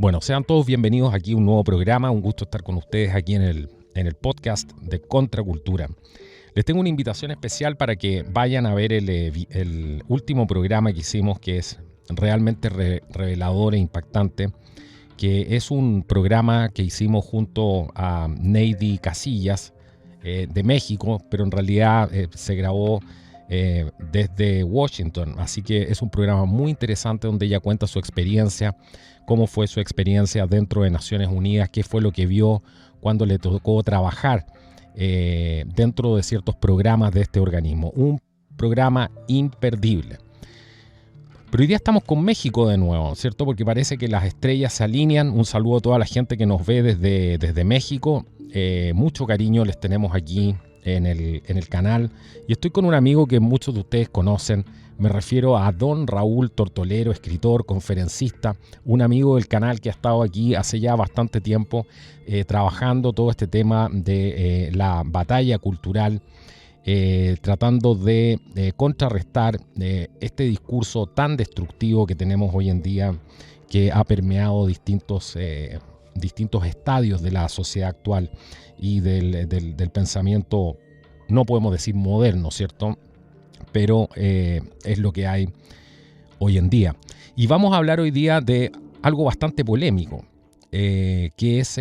Bueno, sean todos bienvenidos aquí a un nuevo programa. Un gusto estar con ustedes aquí en el podcast de Contracultura. Les tengo una invitación especial para que vayan a ver el último programa que hicimos, que es realmente revelador e impactante, que es un programa que hicimos junto a Neidy Casillas de México, pero en realidad se grabó desde Washington. Así que es un programa muy interesante donde ella cuenta su experiencia, cómo fue su experiencia dentro de Naciones Unidas, qué fue lo que vio cuando le tocó trabajar dentro de ciertos programas de este organismo. Un programa imperdible. Pero hoy día estamos con México de nuevo, ¿cierto? Porque parece que las estrellas se alinean. Un saludo a toda la gente que nos ve desde México. Mucho cariño les tenemos aquí en el canal. Y estoy con un amigo que muchos de ustedes conocen. Me refiero a don Raúl Tortolero, escritor, conferencista, un amigo del canal que ha estado aquí hace ya bastante tiempo trabajando todo este tema de la batalla cultural, tratando de contrarrestar este discurso tan destructivo que tenemos hoy en día, que ha permeado distintos estadios de la sociedad actual y del pensamiento, no podemos decir moderno, ¿cierto? Pero es lo que hay hoy en día. Y vamos a hablar hoy día de algo bastante polémico, que es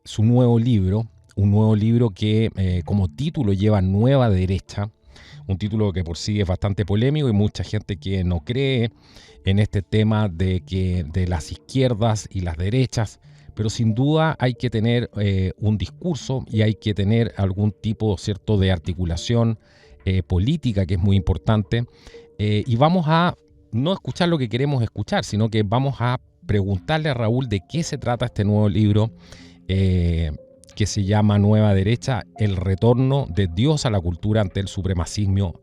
su nuevo libro, un nuevo libro que como título lleva Nueva Derecha, un título que por sí es bastante polémico y mucha gente que no cree en este tema de las izquierdas y las derechas, pero sin duda hay que tener un discurso y hay que tener algún tipo, ¿cierto?, de articulación política, que es muy importante, y vamos a no escuchar lo que queremos escuchar, sino que vamos a preguntarle a Raúl de qué se trata este nuevo libro que se llama Nueva Derecha, el retorno de Dios a la cultura ante el supremacismo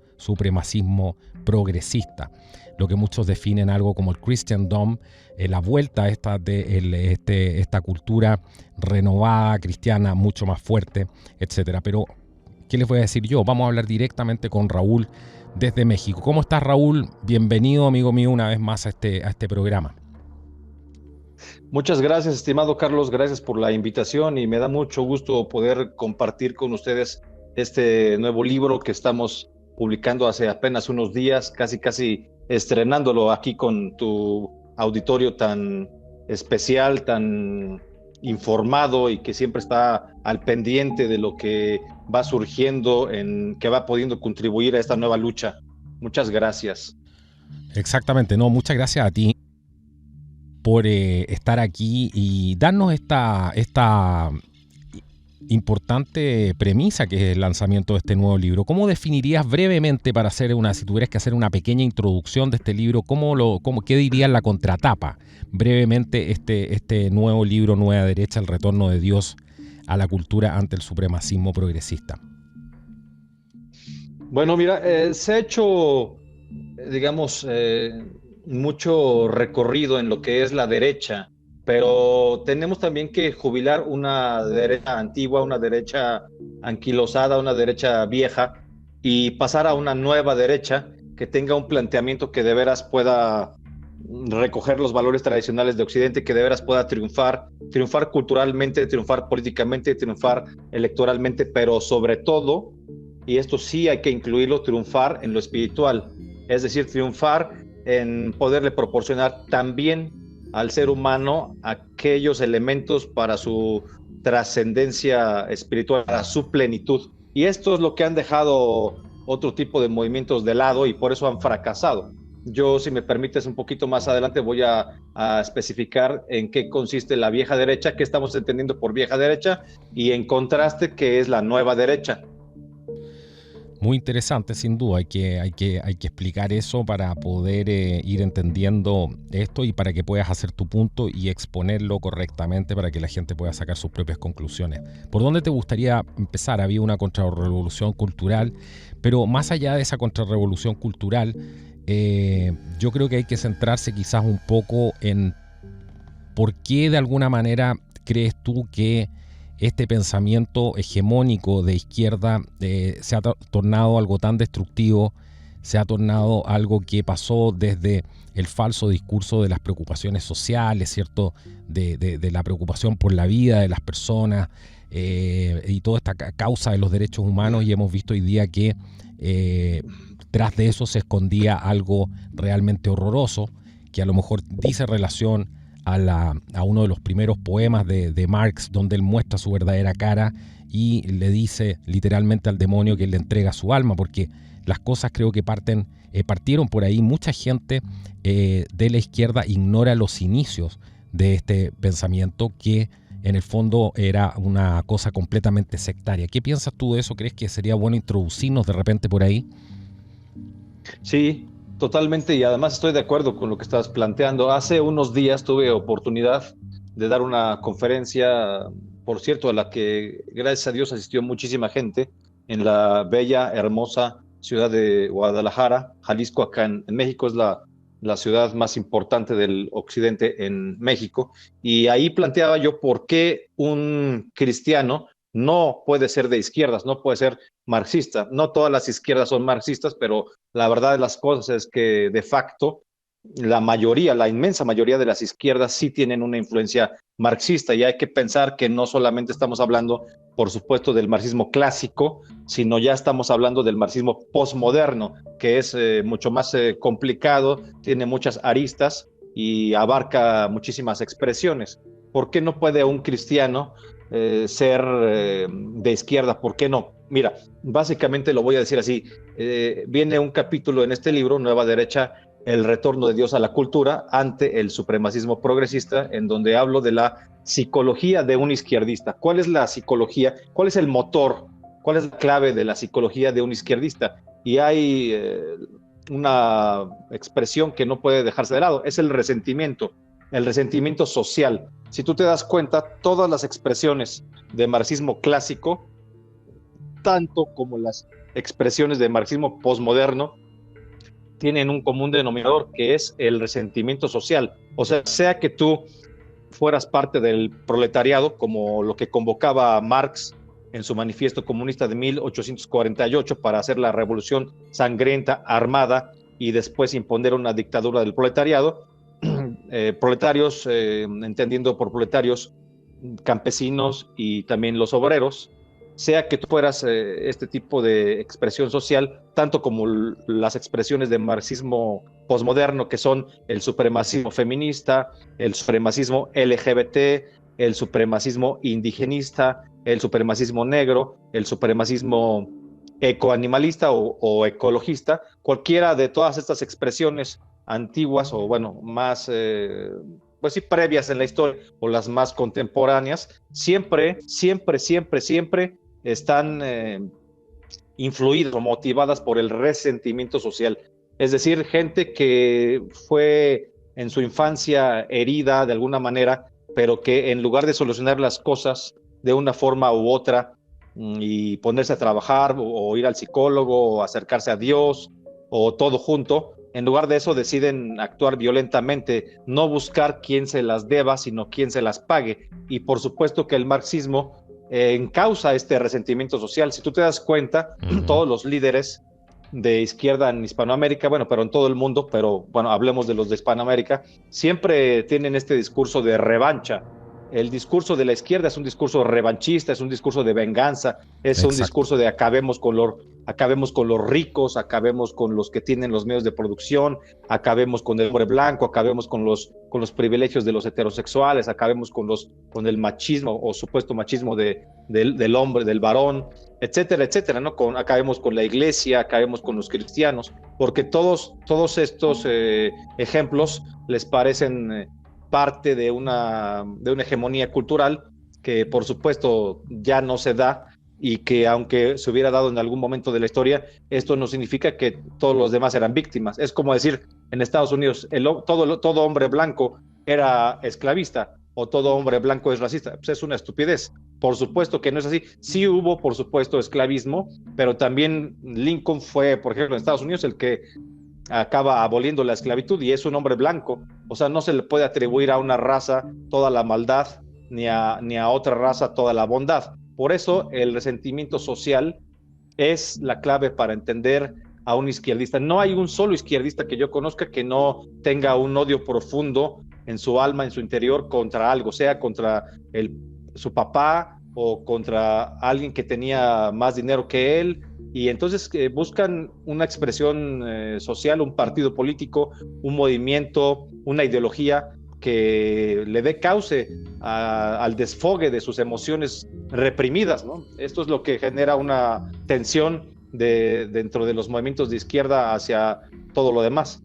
progresista, lo que muchos definen algo como el Christendom, la vuelta esta esta cultura renovada, cristiana, mucho más fuerte, etcétera. Pero ¿qué les voy a decir yo? Vamos a hablar directamente con Raúl desde México. ¿Cómo estás, Raúl? Bienvenido, amigo mío, una vez más a este programa. Muchas gracias, estimado Carlos. Gracias por la invitación y me da mucho gusto poder compartir con ustedes este nuevo libro que estamos publicando hace apenas unos días, casi estrenándolo aquí con tu auditorio tan especial, tan informado y que siempre está al pendiente de lo que va surgiendo, que va pudiendo contribuir a esta nueva lucha. Muchas gracias. Exactamente, no, muchas gracias a ti por estar aquí y darnos esta importante premisa que es el lanzamiento de este nuevo libro. ¿Cómo definirías brevemente, si tuvieras que hacer una pequeña introducción de este libro, qué dirías la contratapa? Brevemente, este nuevo libro, Nueva Derecha, el retorno de Dios a la cultura ante el supremacismo progresista. Bueno, mira, se ha hecho, digamos, mucho recorrido en lo que es la derecha, pero tenemos también que jubilar una derecha antigua, una derecha anquilosada, una derecha vieja y pasar a una nueva derecha que tenga un planteamiento que de veras pueda recoger los valores tradicionales de Occidente, que de veras pueda triunfar culturalmente, triunfar políticamente, triunfar electoralmente, pero sobre todo, y esto sí hay que incluirlo, triunfar en lo espiritual, es decir, triunfar en poderle proporcionar también al ser humano aquellos elementos para su trascendencia espiritual, para su plenitud. Y esto es lo que han dejado otro tipo de movimientos de lado y por eso han fracasado. Yo, si me permites, un poquito más adelante voy a especificar en qué consiste la vieja derecha, qué estamos entendiendo por vieja derecha y en contraste qué es la nueva derecha. Muy interesante, sin duda. Hay que explicar eso para poder ir entendiendo esto y para que puedas hacer tu punto y exponerlo correctamente para que la gente pueda sacar sus propias conclusiones. ¿Por dónde te gustaría empezar? Había una contrarrevolución cultural, pero más allá de esa contrarrevolución cultural, yo creo que hay que centrarse quizás un poco en por qué de alguna manera crees tú que este pensamiento hegemónico de izquierda se ha tornado algo tan destructivo se ha tornado algo que pasó desde el falso discurso de las preocupaciones sociales, ¿cierto? De la preocupación por la vida de las personas y toda esta causa de los derechos humanos, y hemos visto hoy día que tras de eso se escondía algo realmente horroroso, que a lo mejor dice relación a uno de los primeros poemas de Marx, donde él muestra su verdadera cara y le dice literalmente al demonio que él le entrega su alma, porque las cosas creo que partieron por ahí. Mucha gente de la izquierda ignora los inicios de este pensamiento, que en el fondo era una cosa completamente sectaria. ¿Qué piensas tú de eso? ¿Crees que sería bueno introducirnos de repente por ahí? Sí, totalmente, y además estoy de acuerdo con lo que estás planteando. Hace unos días tuve oportunidad de dar una conferencia, por cierto, a la que gracias a Dios asistió muchísima gente en la bella, hermosa ciudad de Guadalajara, Jalisco, acá en México. Es la ciudad más importante del occidente en México. Y ahí planteaba yo por qué un cristiano no puede ser de izquierdas, no puede ser marxista. No todas las izquierdas son marxistas, pero la verdad de las cosas es que de facto la mayoría, la inmensa mayoría de las izquierdas sí tienen una influencia marxista, y hay que pensar que no solamente estamos hablando, por supuesto, del marxismo clásico, sino ya estamos hablando del marxismo posmoderno, que es mucho más complicado, tiene muchas aristas y abarca muchísimas expresiones. ¿Por qué no puede un cristiano ser de izquierda? ¿Por qué no? Mira, básicamente lo voy a decir así. Viene un capítulo en este libro, Nueva Derecha, el retorno de Dios a la cultura ante el supremacismo progresista, en donde hablo de la psicología de un izquierdista. ¿Cuál es la psicología? ¿Cuál es el motor? ¿Cuál es la clave de la psicología de un izquierdista? Y hay una expresión que no puede dejarse de lado, es el resentimiento social. Si tú te das cuenta, todas las expresiones de marxismo clásico, tanto como las expresiones de marxismo posmoderno, tienen un común denominador, que es el resentimiento social. O sea que tú fueras parte del proletariado, como lo que convocaba Marx en su manifiesto comunista de 1848 para hacer la revolución sangrienta, armada, y después imponer una dictadura del proletariado. Proletarios, entendiendo por proletarios campesinos y también los obreros. Sea que tú fueras este tipo de expresión social, tanto como las expresiones de marxismo posmoderno, que son el supremacismo feminista, el supremacismo LGBT, el supremacismo indigenista, el supremacismo negro, el supremacismo ecoanimalista o ecologista. Cualquiera de todas estas expresiones antiguas, o bueno, más pues sí, previas en la historia, o las más contemporáneas, siempre están influidas o motivadas por el resentimiento social. Es decir, gente que fue en su infancia herida de alguna manera, pero que en lugar de solucionar las cosas de una forma u otra y ponerse a trabajar o ir al psicólogo o acercarse a Dios o todo junto, en lugar de eso deciden actuar violentamente, no buscar quién se las deba, sino quién se las pague. Y por supuesto que el marxismo encausa este resentimiento social. Si tú te das cuenta, todos los líderes de izquierda en Hispanoamérica, bueno, pero en todo el mundo, pero bueno, hablemos de los de Hispanoamérica, siempre tienen este discurso de revancha. El discurso de la izquierda es un discurso revanchista, es un discurso de venganza, es Exacto. Un discurso de acabemos con los ricos, acabemos con los que tienen los medios de producción, acabemos con el hombre blanco, acabemos con los privilegios de los heterosexuales, acabemos con el machismo o supuesto machismo del hombre, del varón, etcétera, etcétera, ¿no? Acabemos con la iglesia, acabemos con los cristianos, porque todos estos ejemplos les parecen parte de una hegemonía cultural que por supuesto ya no se da, y que aunque se hubiera dado en algún momento de la historia, esto no significa que todos los demás eran víctimas. Es como decir, en Estados Unidos, todo hombre blanco era esclavista, o todo hombre blanco es racista. Pues es una estupidez. Por supuesto que no es así. Sí hubo, por supuesto, esclavismo, pero también Lincoln fue, por ejemplo, en Estados Unidos, el que acaba aboliendo la esclavitud, y es un hombre blanco. O sea, no se le puede atribuir a una raza toda la maldad, ni a otra raza toda la bondad. Por eso el resentimiento social es la clave para entender a un izquierdista. No hay un solo izquierdista que yo conozca que no tenga un odio profundo en su alma, en su interior, contra algo, sea contra su papá o contra alguien que tenía más dinero que él. Y entonces buscan una expresión social, un partido político, un movimiento, una ideología que le dé cauce al desfogue de sus emociones reprimidas, ¿no? Esto es lo que genera una tensión dentro de los movimientos de izquierda hacia todo lo demás.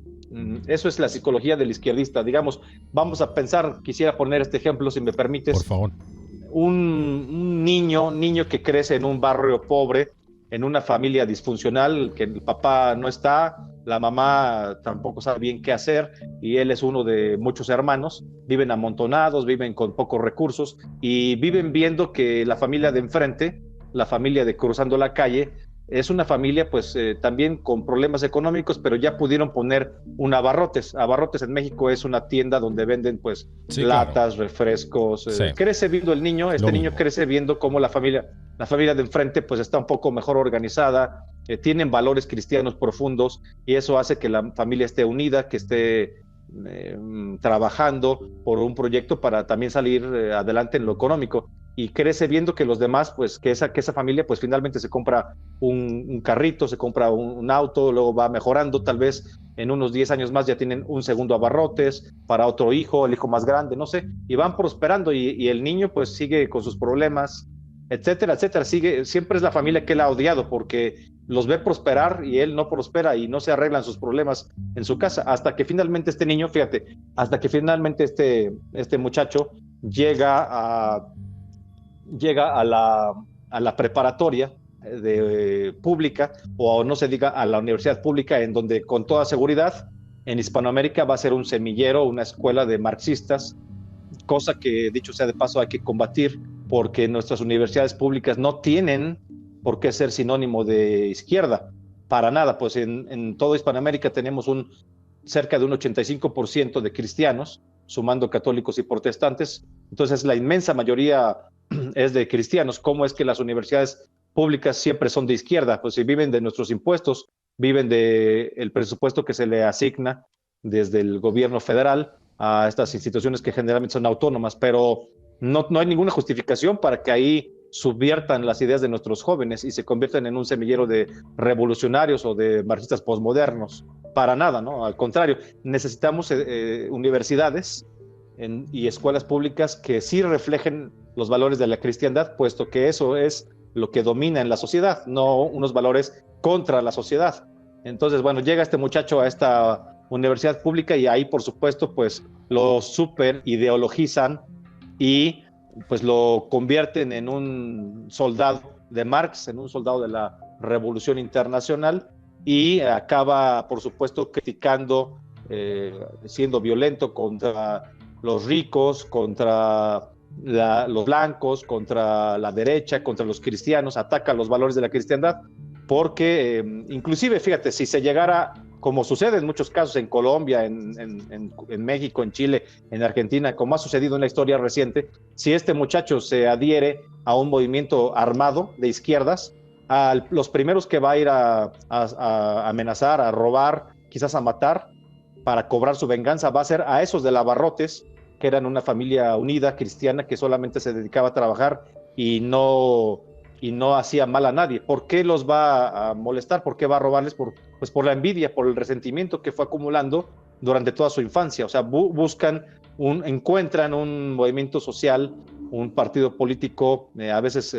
Eso es la psicología del izquierdista. Digamos, vamos a pensar, quisiera poner este ejemplo, si me permites. Por favor. Un niño que crece en un barrio pobre, en una familia disfuncional, que el papá no está, la mamá tampoco sabe bien qué hacer, y él es uno de muchos hermanos, viven amontonados, viven con pocos recursos, y viven viendo que la familia de enfrente, la familia de cruzando la calle, es una familia pues también con problemas económicos, pero ya pudieron poner un Abarrotes. Abarrotes en México es una tienda donde venden pues latas, claro, refrescos. Sí. Crece viendo el niño, niño crece viendo cómo la familia de enfrente pues está un poco mejor organizada, tienen valores cristianos profundos, y eso hace que la familia esté unida, que esté trabajando por un proyecto para también salir adelante en lo económico, y crece viendo que los demás, pues que esa familia pues finalmente se compra un carrito, se compra un auto, luego va mejorando, tal vez en unos 10 años más ya tienen un segundo Abarrotes para otro hijo, el hijo más grande, no sé, y van prosperando, y el niño pues sigue con sus problemas, etcétera, etcétera. Siempre es la familia que él ha odiado porque los ve prosperar y él no prospera y no se arreglan sus problemas en su casa, hasta que finalmente este niño, fíjate, hasta que finalmente este muchacho llega a la preparatoria pública, o no se diga a la universidad pública, en donde con toda seguridad en Hispanoamérica va a ser un semillero, una escuela de marxistas, cosa que, dicho sea de paso, hay que combatir, porque nuestras universidades públicas no tienen por qué ser sinónimo de izquierda, para nada. Pues en toda Hispanoamérica tenemos cerca de un 85% de cristianos, sumando católicos y protestantes, entonces la inmensa mayoría es de cristianos. ¿Cómo es que las universidades públicas siempre son de izquierda? Pues si viven de nuestros impuestos, viven del presupuesto que se le asigna desde el gobierno federal a estas instituciones que generalmente son autónomas, pero no hay ninguna justificación para que ahí subviertan las ideas de nuestros jóvenes y se conviertan en un semillero de revolucionarios o de marxistas posmodernos. Para nada, ¿no? Al contrario, necesitamos universidades y escuelas públicas que sí reflejen los valores de la cristiandad, puesto que eso es lo que domina en la sociedad, no unos valores contra la sociedad. Entonces, bueno, llega este muchacho a esta universidad pública y ahí, por supuesto, pues lo super ideologizan y pues lo convierten en un soldado de Marx, en un soldado de la Revolución Internacional, y acaba, por supuesto, criticando, siendo violento contra los ricos, contra los blancos, contra la derecha, contra los cristianos, ataca los valores de la cristiandad, porque inclusive, fíjate, si se llegara, como sucede en muchos casos en Colombia, en México, en Chile, en Argentina, como ha sucedido en la historia reciente, si este muchacho se adhiere a un movimiento armado de izquierdas, los primeros que va a ir a amenazar, a robar, quizás a matar, para cobrar su venganza, va a ser a esos del Abarrotes, que eran una familia unida, cristiana, que solamente se dedicaba a trabajar y no hacía mal a nadie. ¿Por qué los va a molestar? ¿Por qué va a robarles? Pues por la envidia, por el resentimiento que fue acumulando durante toda su infancia. O sea, encuentran un movimiento social, un partido político, a veces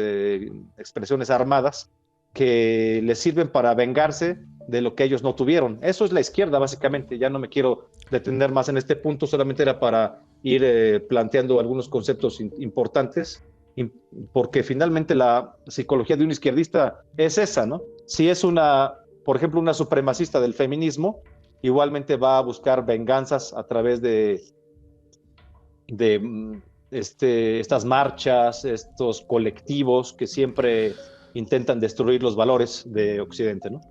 expresiones armadas, que les sirven para vengarse de lo que ellos no tuvieron. Eso es la izquierda, básicamente. Ya no me quiero detener más en este punto, solamente era para ir planteando algunos conceptos importantes, porque finalmente la psicología de un izquierdista es esa, ¿no? Si es por ejemplo, una supremacista del feminismo, igualmente va a buscar venganzas a través de estas marchas, estos colectivos que siempre intentan destruir los valores de Occidente, ¿no?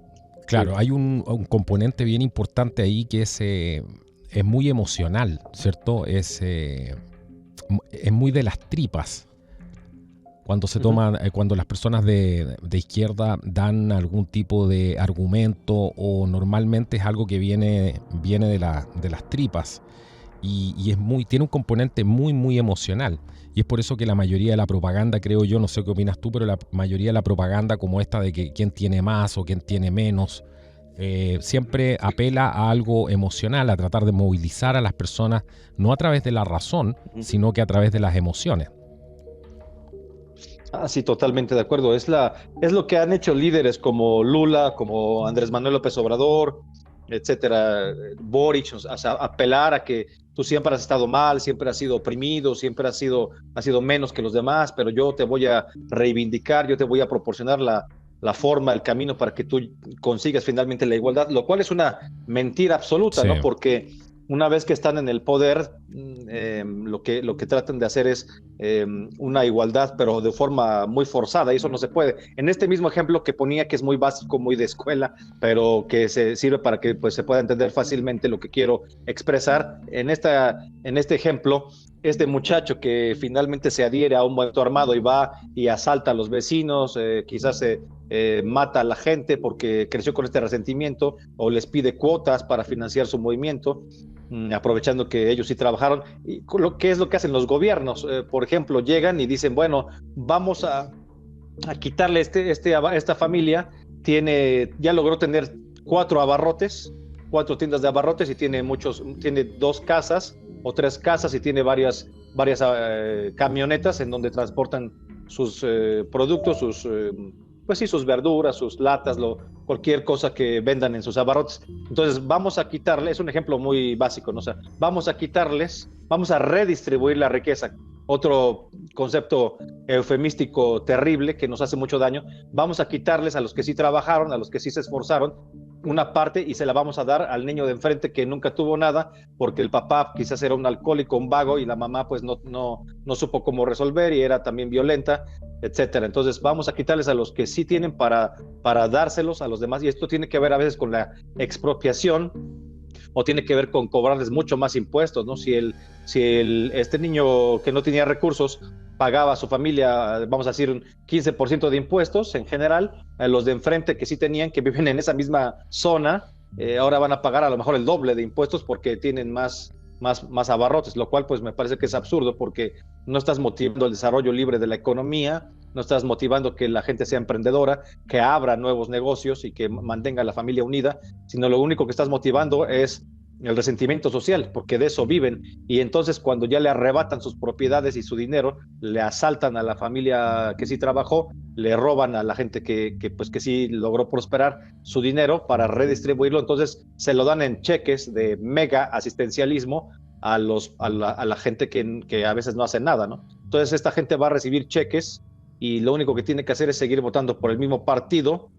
Claro, sí. Hay un componente bien importante ahí que es muy emocional, ¿cierto? Es muy de las tripas. cuando se toman, cuando las personas de izquierda dan algún tipo de argumento, o normalmente es algo que viene de las tripas, y tiene un componente muy, muy emocional. Y es por eso que la mayoría de la propaganda, creo yo, no sé qué opinas tú, pero la mayoría de la propaganda como esta de que quién tiene más o quién tiene menos, siempre apela a algo emocional, a tratar de movilizar a las personas, no a través de la razón, sino que a través de las emociones. Sí, totalmente de acuerdo. Es lo que han hecho líderes como Lula, como Andrés Manuel López Obrador, etcétera, Boric, o sea, apelar a que tú siempre has estado mal, siempre has sido oprimido, siempre has sido menos que los demás, pero yo te voy a reivindicar, yo te voy a proporcionar la forma, el camino para que tú consigas finalmente la igualdad, lo cual es una mentira absoluta, Sí. ¿no? Porque una vez que están en el poder, lo que tratan de hacer es una igualdad, pero de forma muy forzada, y eso no se puede. En este mismo ejemplo que ponía, que es muy básico, muy de escuela, pero que se sirve para que pues, se pueda entender fácilmente lo que quiero expresar, en este ejemplo, este muchacho que finalmente se adhiere a un movimiento armado y va y asalta a los vecinos, quizás se mata a la gente porque creció con este resentimiento, o les pide cuotas para financiar su movimiento, aprovechando que ellos sí trabajaron. ¿Y qué es lo que hacen los gobiernos? Por ejemplo, llegan y dicen, bueno, vamos a quitarle esta familia, ya logró tener 4 abarrotes, 4 tiendas de abarrotes, y tiene 2 casas o 3 casas, y tiene varias camionetas en donde transportan sus productos, pues sí, sus verduras, sus latas, cualquier cosa que vendan en sus abarrotes. Entonces vamos a quitarle, es un ejemplo muy básico, ¿no? O sea, vamos a redistribuir la riqueza. Otro concepto eufemístico terrible que nos hace mucho daño. Vamos a quitarles a los que sí trabajaron, a los que sí se esforzaron, una parte, y se la vamos a dar al niño de enfrente que nunca tuvo nada, porque el papá quizás era un alcohólico, un vago, y la mamá pues no supo cómo resolver y era también violenta, etcétera. Entonces vamos a quitarles a los que sí tienen para dárselos a los demás, y esto tiene que ver a veces con la expropiación, o tiene que ver con cobrarles mucho más impuestos, ¿no? Si este niño que no tenía recursos pagaba a su familia, vamos a decir, un 15% de impuestos en general, los de enfrente que sí tenían, que viven en esa misma zona, ahora van a pagar a lo mejor el doble de impuestos porque tienen más abarrotes, lo cual pues me parece que es absurdo, porque no estás motivando el desarrollo libre de la economía, no estás motivando que la gente sea emprendedora, que abra nuevos negocios y que mantenga a la familia unida, sino lo único que estás motivando es el resentimiento social, porque de eso viven. Y entonces cuando ya le arrebatan sus propiedades y su dinero, le asaltan a la familia que sí trabajó, le roban a la gente que sí logró prosperar su dinero para redistribuirlo, entonces se lo dan en cheques de mega asistencialismo a la gente que a veces no hace nada, ¿no? Entonces esta gente va a recibir cheques, y lo único que tiene que hacer es seguir votando por el mismo partido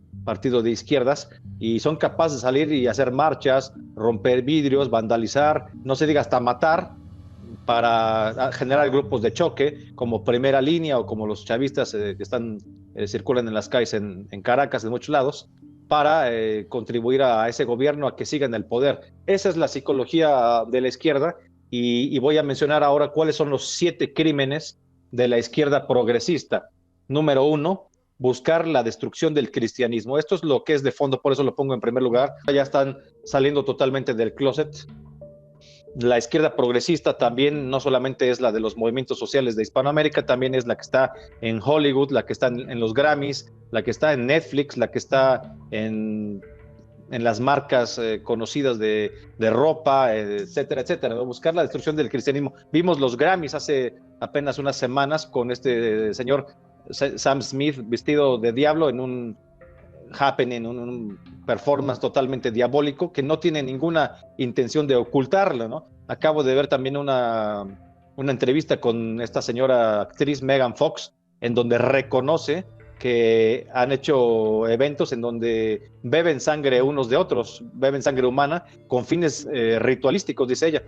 de izquierdas, y son capaces de salir y hacer marchas, romper vidrios, vandalizar, no se diga hasta matar, para generar grupos de choque como Primera Línea, o como los chavistas que circulan en las calles en Caracas, en muchos lados, para contribuir a ese gobierno a que siga en el poder. Esa es la psicología de la izquierda, y voy a mencionar ahora cuáles son los 7 crímenes de la izquierda progresista. Número 1, buscar la destrucción del cristianismo. Esto es lo que es de fondo, por eso lo pongo en primer lugar. Ya están saliendo totalmente del closet. La izquierda progresista también no solamente es la de los movimientos sociales de Hispanoamérica, también es la que está en Hollywood, la que está en los Grammys, la que está en Netflix, la que está en las marcas conocidas de ropa, etcétera, etcétera. Buscar la destrucción del cristianismo. Vimos los Grammys hace apenas unas semanas con este señor Sam Smith vestido de diablo en un happening, un performance totalmente diabólico, que no tiene ninguna intención de ocultarlo, ¿no? Acabo de ver también una entrevista con esta señora actriz Megan Fox, en donde reconoce que han hecho eventos en donde beben sangre unos de otros, beben sangre humana con fines ritualísticos, dice ella,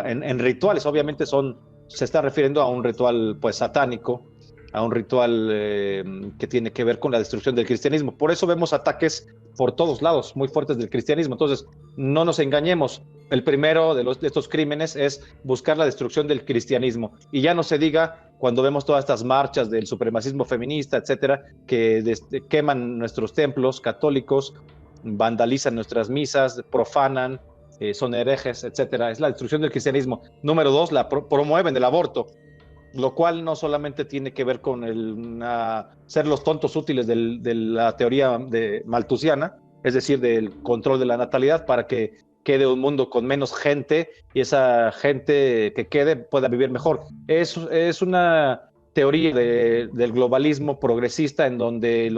en rituales. Obviamente se está refiriendo a un ritual pues satánico, a un ritual que tiene que ver con la destrucción del cristianismo. Por eso vemos ataques por todos lados muy fuertes del cristianismo. Entonces, no nos engañemos. El primero de estos crímenes es buscar la destrucción del cristianismo. Y ya no se diga cuando vemos todas estas marchas del supremacismo feminista, etcétera, que queman nuestros templos católicos, vandalizan nuestras misas, profanan, son herejes, etcétera. Es la destrucción del cristianismo. Número 2, promueven el aborto, lo cual no solamente tiene que ver con ser los tontos útiles de la teoría malthusiana, es decir, del control de la natalidad para que quede un mundo con menos gente y esa gente que quede pueda vivir mejor. Es una teoría del globalismo progresista en donde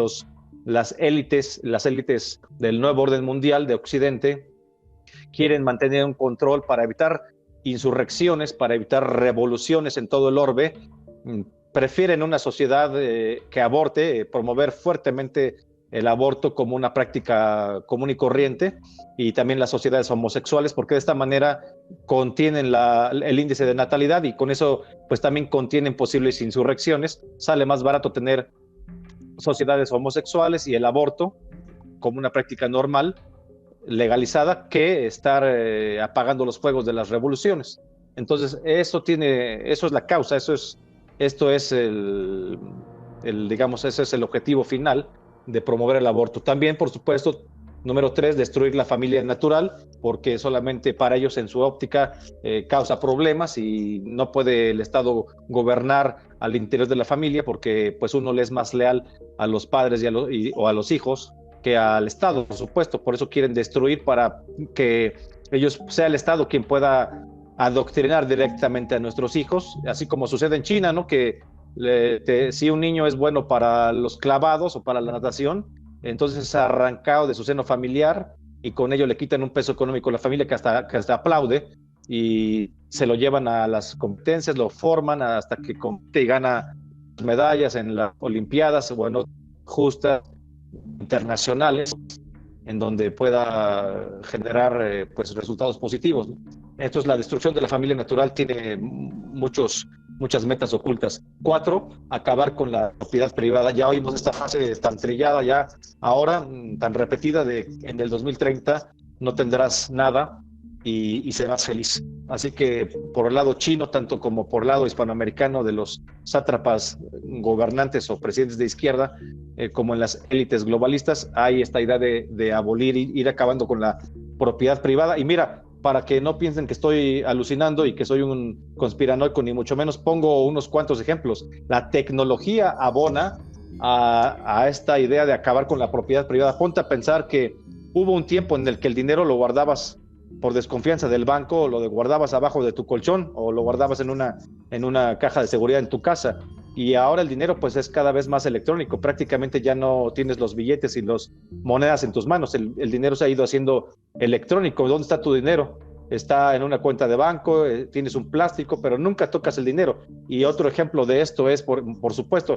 las élites del nuevo orden mundial de Occidente quieren mantener un control para evitar insurrecciones, para evitar revoluciones en todo el orbe. Prefieren una sociedad que aborte, promover fuertemente el aborto como una práctica común y corriente, y también las sociedades homosexuales, porque de esta manera contienen el índice de natalidad y con eso pues también contienen posibles insurrecciones. Sale más barato tener sociedades homosexuales y el aborto como una práctica normal, legalizada, que estar apagando los fuegos de las revoluciones. Entonces eso es la causa, esto es digamos, ese es el objetivo final de promover el aborto. También, por supuesto, número 3, destruir la familia natural, porque solamente para ellos en su óptica causa problemas y no puede el Estado gobernar al interior de la familia porque pues uno le es más leal a los padres o a los hijos que al Estado, por supuesto. Por eso quieren destruir, para que sea el Estado quien pueda adoctrinar directamente a nuestros hijos, así como sucede en China, ¿no? Que si un niño es bueno para los clavados o para la natación, entonces es arrancado de su seno familiar y con ello le quitan un peso económico a la familia que hasta aplaude, y se lo llevan a las competencias, lo forman hasta que compite y gana medallas en las Olimpiadas, bueno, justas, internacionales, en donde pueda generar pues resultados positivos, ¿no? Esto es la destrucción de la familia natural, tiene muchas metas ocultas. 4, acabar con la propiedad privada. Ya oímos esta frase tan trillada, ya ahora tan repetida, de en el 2030 no tendrás nada y serás feliz. Así que por el lado chino, tanto como por el lado hispanoamericano de los sátrapas gobernantes o presidentes de izquierda, como en las élites globalistas, hay esta idea de abolir, ir acabando con la propiedad privada. Y mira, para que no piensen que estoy alucinando y que soy un conspiranoico, ni mucho menos, pongo unos cuantos ejemplos. La tecnología abona a esta idea de acabar con la propiedad privada. Ponte a pensar que hubo un tiempo en el que el dinero lo guardabas por desconfianza del banco, o lo guardabas abajo de tu colchón, o lo guardabas en una caja de seguridad en tu casa. Y ahora el dinero pues es cada vez más electrónico, prácticamente ya no tienes los billetes y las monedas en tus manos, el dinero se ha ido haciendo electrónico. ¿Dónde está tu dinero? Está en una cuenta de banco, tienes un plástico, pero nunca tocas el dinero. Y otro ejemplo de esto es, por supuesto,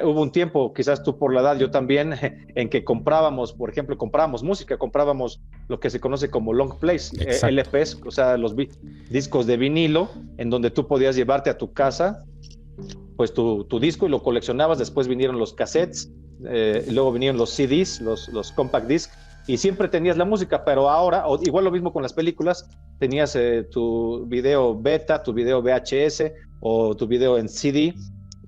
hubo un tiempo, quizás tú por la edad, yo también, en que comprábamos música, comprábamos lo que se conoce como long plays, LPs, o sea, los discos de vinilo, en donde tú podías llevarte a tu casa pues tu disco y lo coleccionabas. Después vinieron los cassettes, luego vinieron los CDs, los compact disc, y siempre tenías la música. Pero ahora, igual lo mismo con las películas, tenías tu video beta, tu video VHS o tu video en CD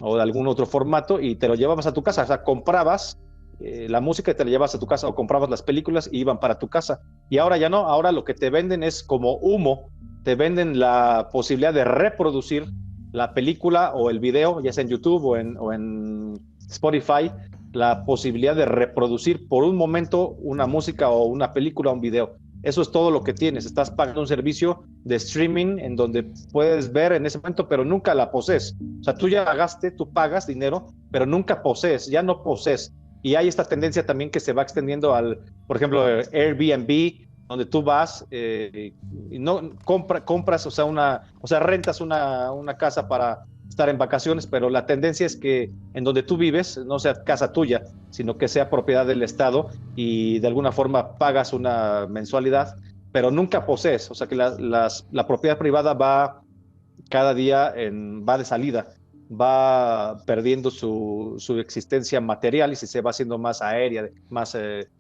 o de algún otro formato, y te lo llevabas a tu casa. O sea, comprabas la música y te la llevabas a tu casa, o comprabas las películas y iban para tu casa. Y ahora ya no, ahora lo que te venden es como humo, te venden la posibilidad de reproducir la película o el video, ya sea en YouTube o en Spotify, la posibilidad de reproducir por un momento una música o una película o un video. Eso es todo lo que tienes. Estás pagando un servicio de streaming en donde puedes ver en ese momento, pero nunca la posees. O sea, tú ya pagaste, tú pagas dinero, pero nunca posees, ya no posees. Y hay esta tendencia también que se va extendiendo por ejemplo, Airbnb, donde tú vas y no compras, o sea, rentas una casa para estar en vacaciones, pero la tendencia es que en donde tú vives no sea casa tuya, sino que sea propiedad del Estado, y de alguna forma pagas una mensualidad, pero nunca posees. O sea que la propiedad privada va cada día va de salida, va perdiendo su existencia material y se va haciendo más aérea,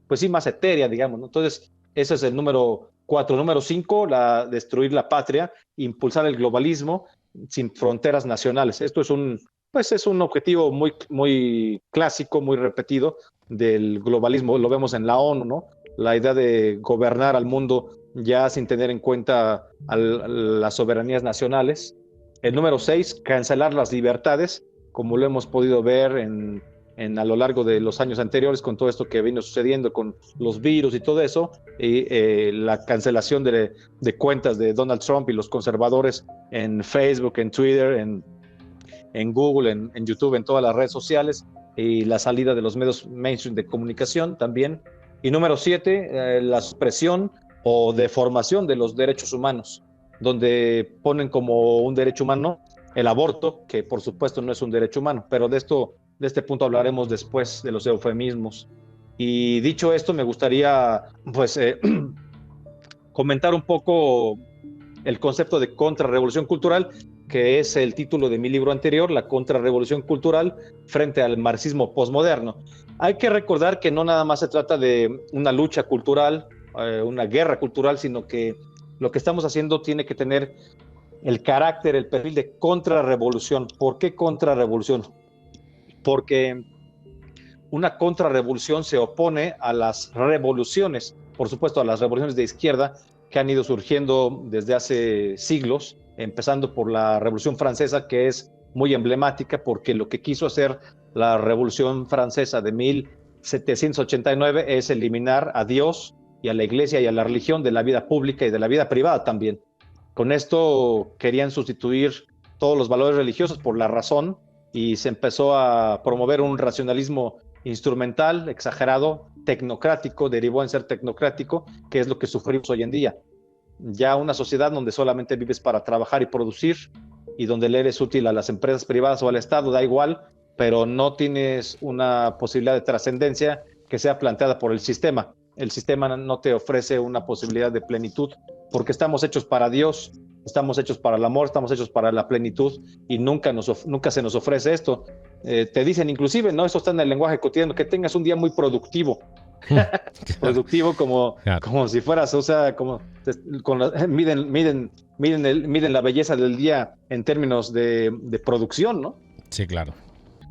pues sí, más etérea, digamos, ¿no? Entonces, ese es el número 4. Número 5, destruir la patria, impulsar el globalismo. sin fronteras nacionales. Esto es un objetivo muy, muy clásico, muy repetido del globalismo. Lo vemos en la ONU, ¿no? La idea de gobernar al mundo ya sin tener en cuenta las soberanías nacionales. El número 6, cancelar las libertades, como lo hemos podido ver a lo largo de los años anteriores con todo esto que vino sucediendo con los virus y todo eso, y la cancelación de cuentas de Donald Trump y los conservadores en Facebook, en Twitter, en Google, en YouTube, en todas las redes sociales, y la salida de los medios mainstream de comunicación también. Y número 7, la supresión o deformación de los derechos humanos, donde ponen como un derecho humano el aborto, que por supuesto no es un derecho humano, pero de este punto hablaremos después de los eufemismos. Y dicho esto, me gustaría pues comentar un poco el concepto de contrarrevolución cultural, que es el título de mi libro anterior, La contrarrevolución cultural frente al marxismo posmoderno. Hay que recordar que no nada más se trata de una lucha cultural, una guerra cultural, sino que lo que estamos haciendo tiene que tener el carácter, el perfil de contrarrevolución. ¿Por qué contrarrevolución? Porque una contrarrevolución se opone a las revoluciones, por supuesto a las revoluciones de izquierda que han ido surgiendo desde hace siglos, empezando por la Revolución Francesa, que es muy emblemática porque lo que quiso hacer la Revolución Francesa de 1789 es eliminar a Dios y a la iglesia y a la religión de la vida pública y de la vida privada también. Con esto querían sustituir todos los valores religiosos por la razón y se empezó a promover un racionalismo instrumental, exagerado, tecnocrático, derivó en ser tecnocrático, que es lo que sufrimos hoy en día. Ya una sociedad donde solamente vives para trabajar y producir y donde le eres útil a las empresas privadas o al Estado, da igual, pero no tienes una posibilidad de trascendencia que sea planteada por el sistema. El sistema no te ofrece una posibilidad de plenitud porque estamos hechos para Dios, estamos hechos para el amor, estamos hechos para la plenitud y nunca se nos ofrece esto. Te dicen inclusive, ¿no? Eso está en el lenguaje cotidiano, que tengas un día muy productivo. Productivo como si fueras, o sea, miden la belleza del día en términos de producción, ¿no? Sí, claro.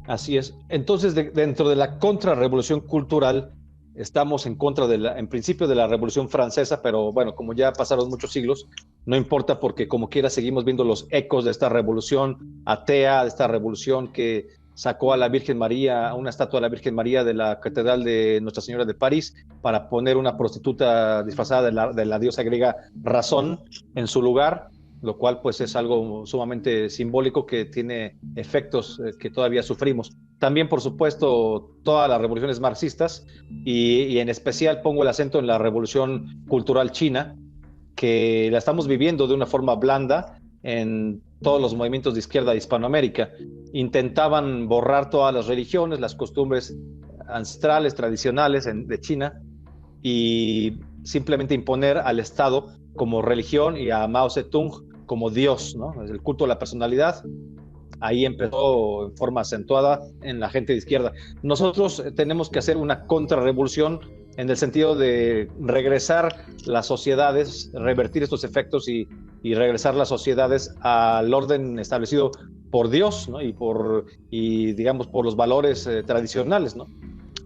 Así es. Entonces, dentro de la contrarrevolución cultural, estamos en contra en principio de la Revolución Francesa, pero bueno, como ya pasaron muchos siglos, no importa porque como quiera seguimos viendo los ecos de esta revolución atea, de esta revolución que sacó a la Virgen María, a una estatua de la Virgen María de la Catedral de Nuestra Señora de París para poner una prostituta disfrazada de la diosa griega Razón en su lugar, lo cual pues es algo sumamente simbólico que tiene efectos que todavía sufrimos. También, por supuesto, todas las revoluciones marxistas y en especial pongo el acento en la revolución cultural china, que la estamos viviendo de una forma blanda en todos los movimientos de izquierda de Hispanoamérica. Intentaban borrar todas las religiones, las costumbres ancestrales, tradicionales de China y simplemente imponer al Estado como religión y a Mao Zedong como Dios, ¿no? El culto a la personalidad. Ahí empezó en forma acentuada en la gente de izquierda. Nosotros tenemos que hacer una contrarrevolución en el sentido de regresar las sociedades, revertir estos efectos y regresar las sociedades al orden establecido por Dios, ¿no? y digamos por los valores tradicionales, ¿no?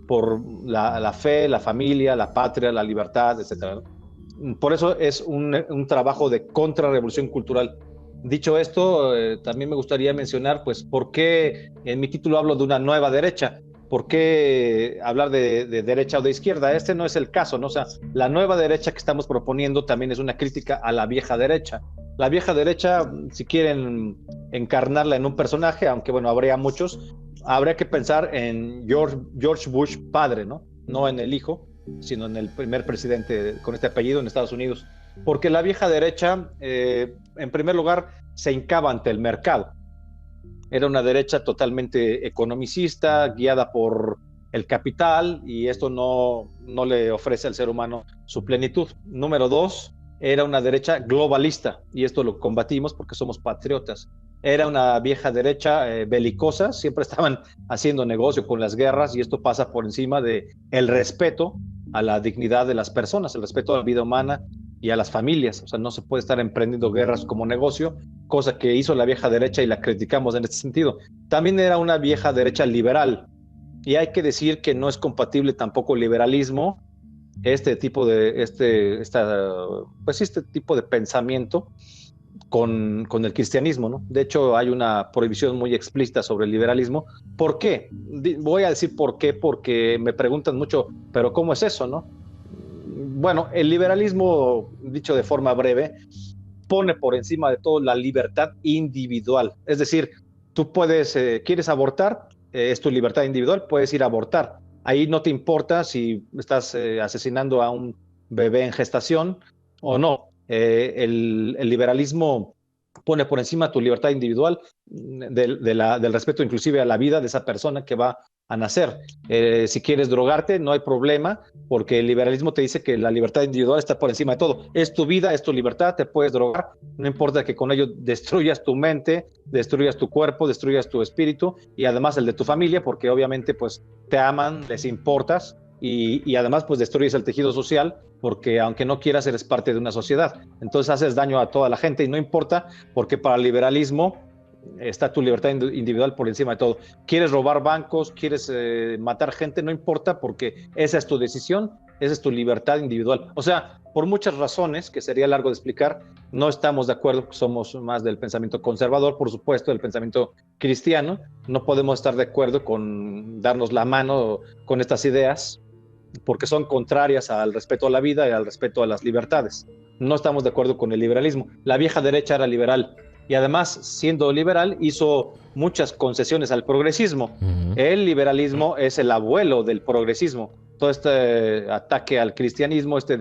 Por la fe, la familia, la patria, la libertad, etcétera, ¿no? Por eso es un trabajo de contrarrevolución cultural. Dicho esto, también me gustaría mencionar, pues, por qué en mi título hablo de una nueva derecha. ¿Por qué hablar de derecha o de izquierda? Este no es el caso, ¿no? O sea, la nueva derecha que estamos proponiendo también es una crítica a la vieja derecha. La vieja derecha, si quieren encarnarla en un personaje, aunque bueno, habría muchos, habría que pensar en George Bush padre, ¿no? No en el hijo, sino en el primer presidente con este apellido en Estados Unidos. Porque la vieja derecha, en primer lugar, se hincaba ante el mercado. Era una derecha totalmente economicista, guiada por el capital, y esto no le ofrece al ser humano su plenitud. Número 2, era una derecha globalista, y esto lo combatimos porque somos patriotas. Era una vieja derecha belicosa, siempre estaban haciendo negocio con las guerras, y esto pasa por encima del respeto a la dignidad de las personas, el respeto a la vida humana y a las familias. O sea, no se puede estar emprendiendo guerras como negocio, cosa que hizo la vieja derecha y la criticamos en este sentido. También era una vieja derecha liberal, y hay que decir que no es compatible tampoco el liberalismo, este tipo de, este tipo de pensamiento con el cristianismo, ¿no? De hecho, hay una prohibición muy explícita sobre el liberalismo. ¿Por qué? Voy a decir por qué, porque me preguntan mucho, pero ¿cómo es eso, no? Bueno, el liberalismo, dicho de forma breve, pone por encima de todo la libertad individual. Es decir, tú puedes, quieres abortar, es tu libertad individual, puedes ir a abortar. Ahí no te importa si estás asesinando a un bebé en gestación o no. El liberalismo pone por encima tu libertad individual del respeto inclusive a la vida de esa persona que va a nacer. Si quieres drogarte, no hay problema, porque el liberalismo te dice que la libertad individual está por encima de todo. Es tu vida, es tu libertad, te puedes drogar, no importa que con ello destruyas tu mente, destruyas tu cuerpo, destruyas tu espíritu y además el de tu familia, porque obviamente pues te aman, les importas y además pues destruyes el tejido social, porque aunque no quieras eres parte de una sociedad. Entonces haces daño a toda la gente y no importa, porque para el liberalismo está tu libertad individual por encima de todo. Quieres robar bancos, quieres matar gente, no importa, porque esa es tu decisión, esa es tu libertad individual. O sea, por muchas razones, que sería largo de explicar, no estamos de acuerdo, somos más del pensamiento conservador, por supuesto, del pensamiento cristiano, no podemos estar de acuerdo con darnos la mano con estas ideas, porque son contrarias al respeto a la vida y al respeto a las libertades. No estamos de acuerdo con el liberalismo. La vieja derecha era liberal y además, siendo liberal, hizo muchas concesiones al progresismo. El liberalismo es el abuelo del progresismo. Todo este ataque al cristianismo, esta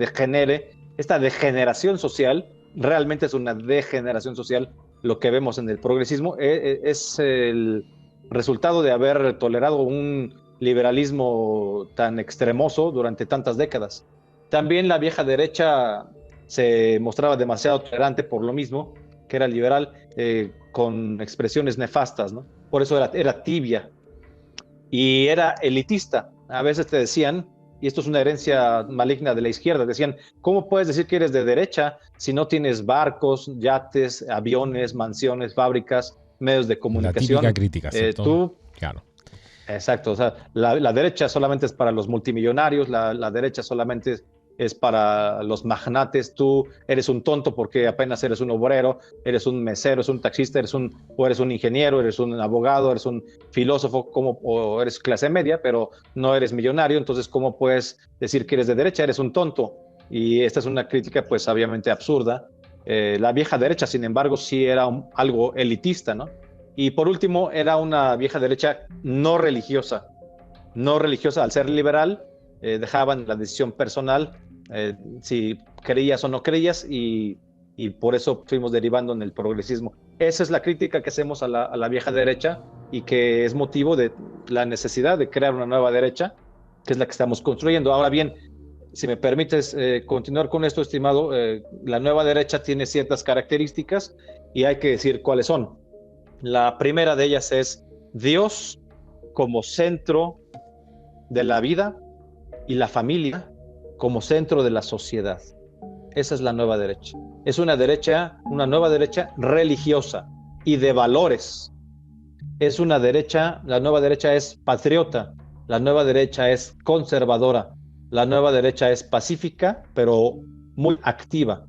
degeneración social, realmente es una degeneración social. Lo que vemos en el progresismo es el resultado de haber tolerado un liberalismo tan extremoso durante tantas décadas. También la vieja derecha se mostraba demasiado tolerante por lo mismo, que era liberal, con expresiones nefastas, ¿no? Por eso era tibia y era elitista. A veces te decían, y esto es una herencia maligna de la izquierda, decían, ¿cómo puedes decir que eres de derecha si no tienes barcos, yates, aviones, mansiones, fábricas, medios de comunicación? La típica crítica, ¿cierto? Tú, claro. exacto, o sea, la derecha solamente es para los multimillonarios, la derecha solamente es para los magnates. Tú eres un tonto porque apenas eres un obrero, eres un mesero, eres un taxista, o eres un ingeniero, eres un abogado, eres un filósofo, o eres clase media, pero no eres millonario. Entonces, ¿cómo puedes decir que eres de derecha? Eres un tonto. Y esta es una crítica, pues, obviamente absurda. La vieja derecha, sin embargo, sí era algo elitista, ¿no? Y por último, era una vieja derecha no religiosa. No religiosa, al ser liberal, dejaban la decisión personal, si creías o no creías, y por eso fuimos derivando en el progresismo. Esa es la crítica que hacemos a la vieja derecha y que es motivo de la necesidad de crear una nueva derecha, que es la que estamos construyendo. Ahora bien, si me permites continuar con esto, estimado, la nueva derecha tiene ciertas características y hay que decir cuáles son. La primera de ellas es Dios como centro de la vida y la familia como centro de la sociedad. Esa es la nueva derecha. Es una nueva derecha religiosa y de valores. Es una derecha, la nueva derecha es patriota, la nueva derecha es conservadora, la nueva derecha es pacífica, pero muy activa.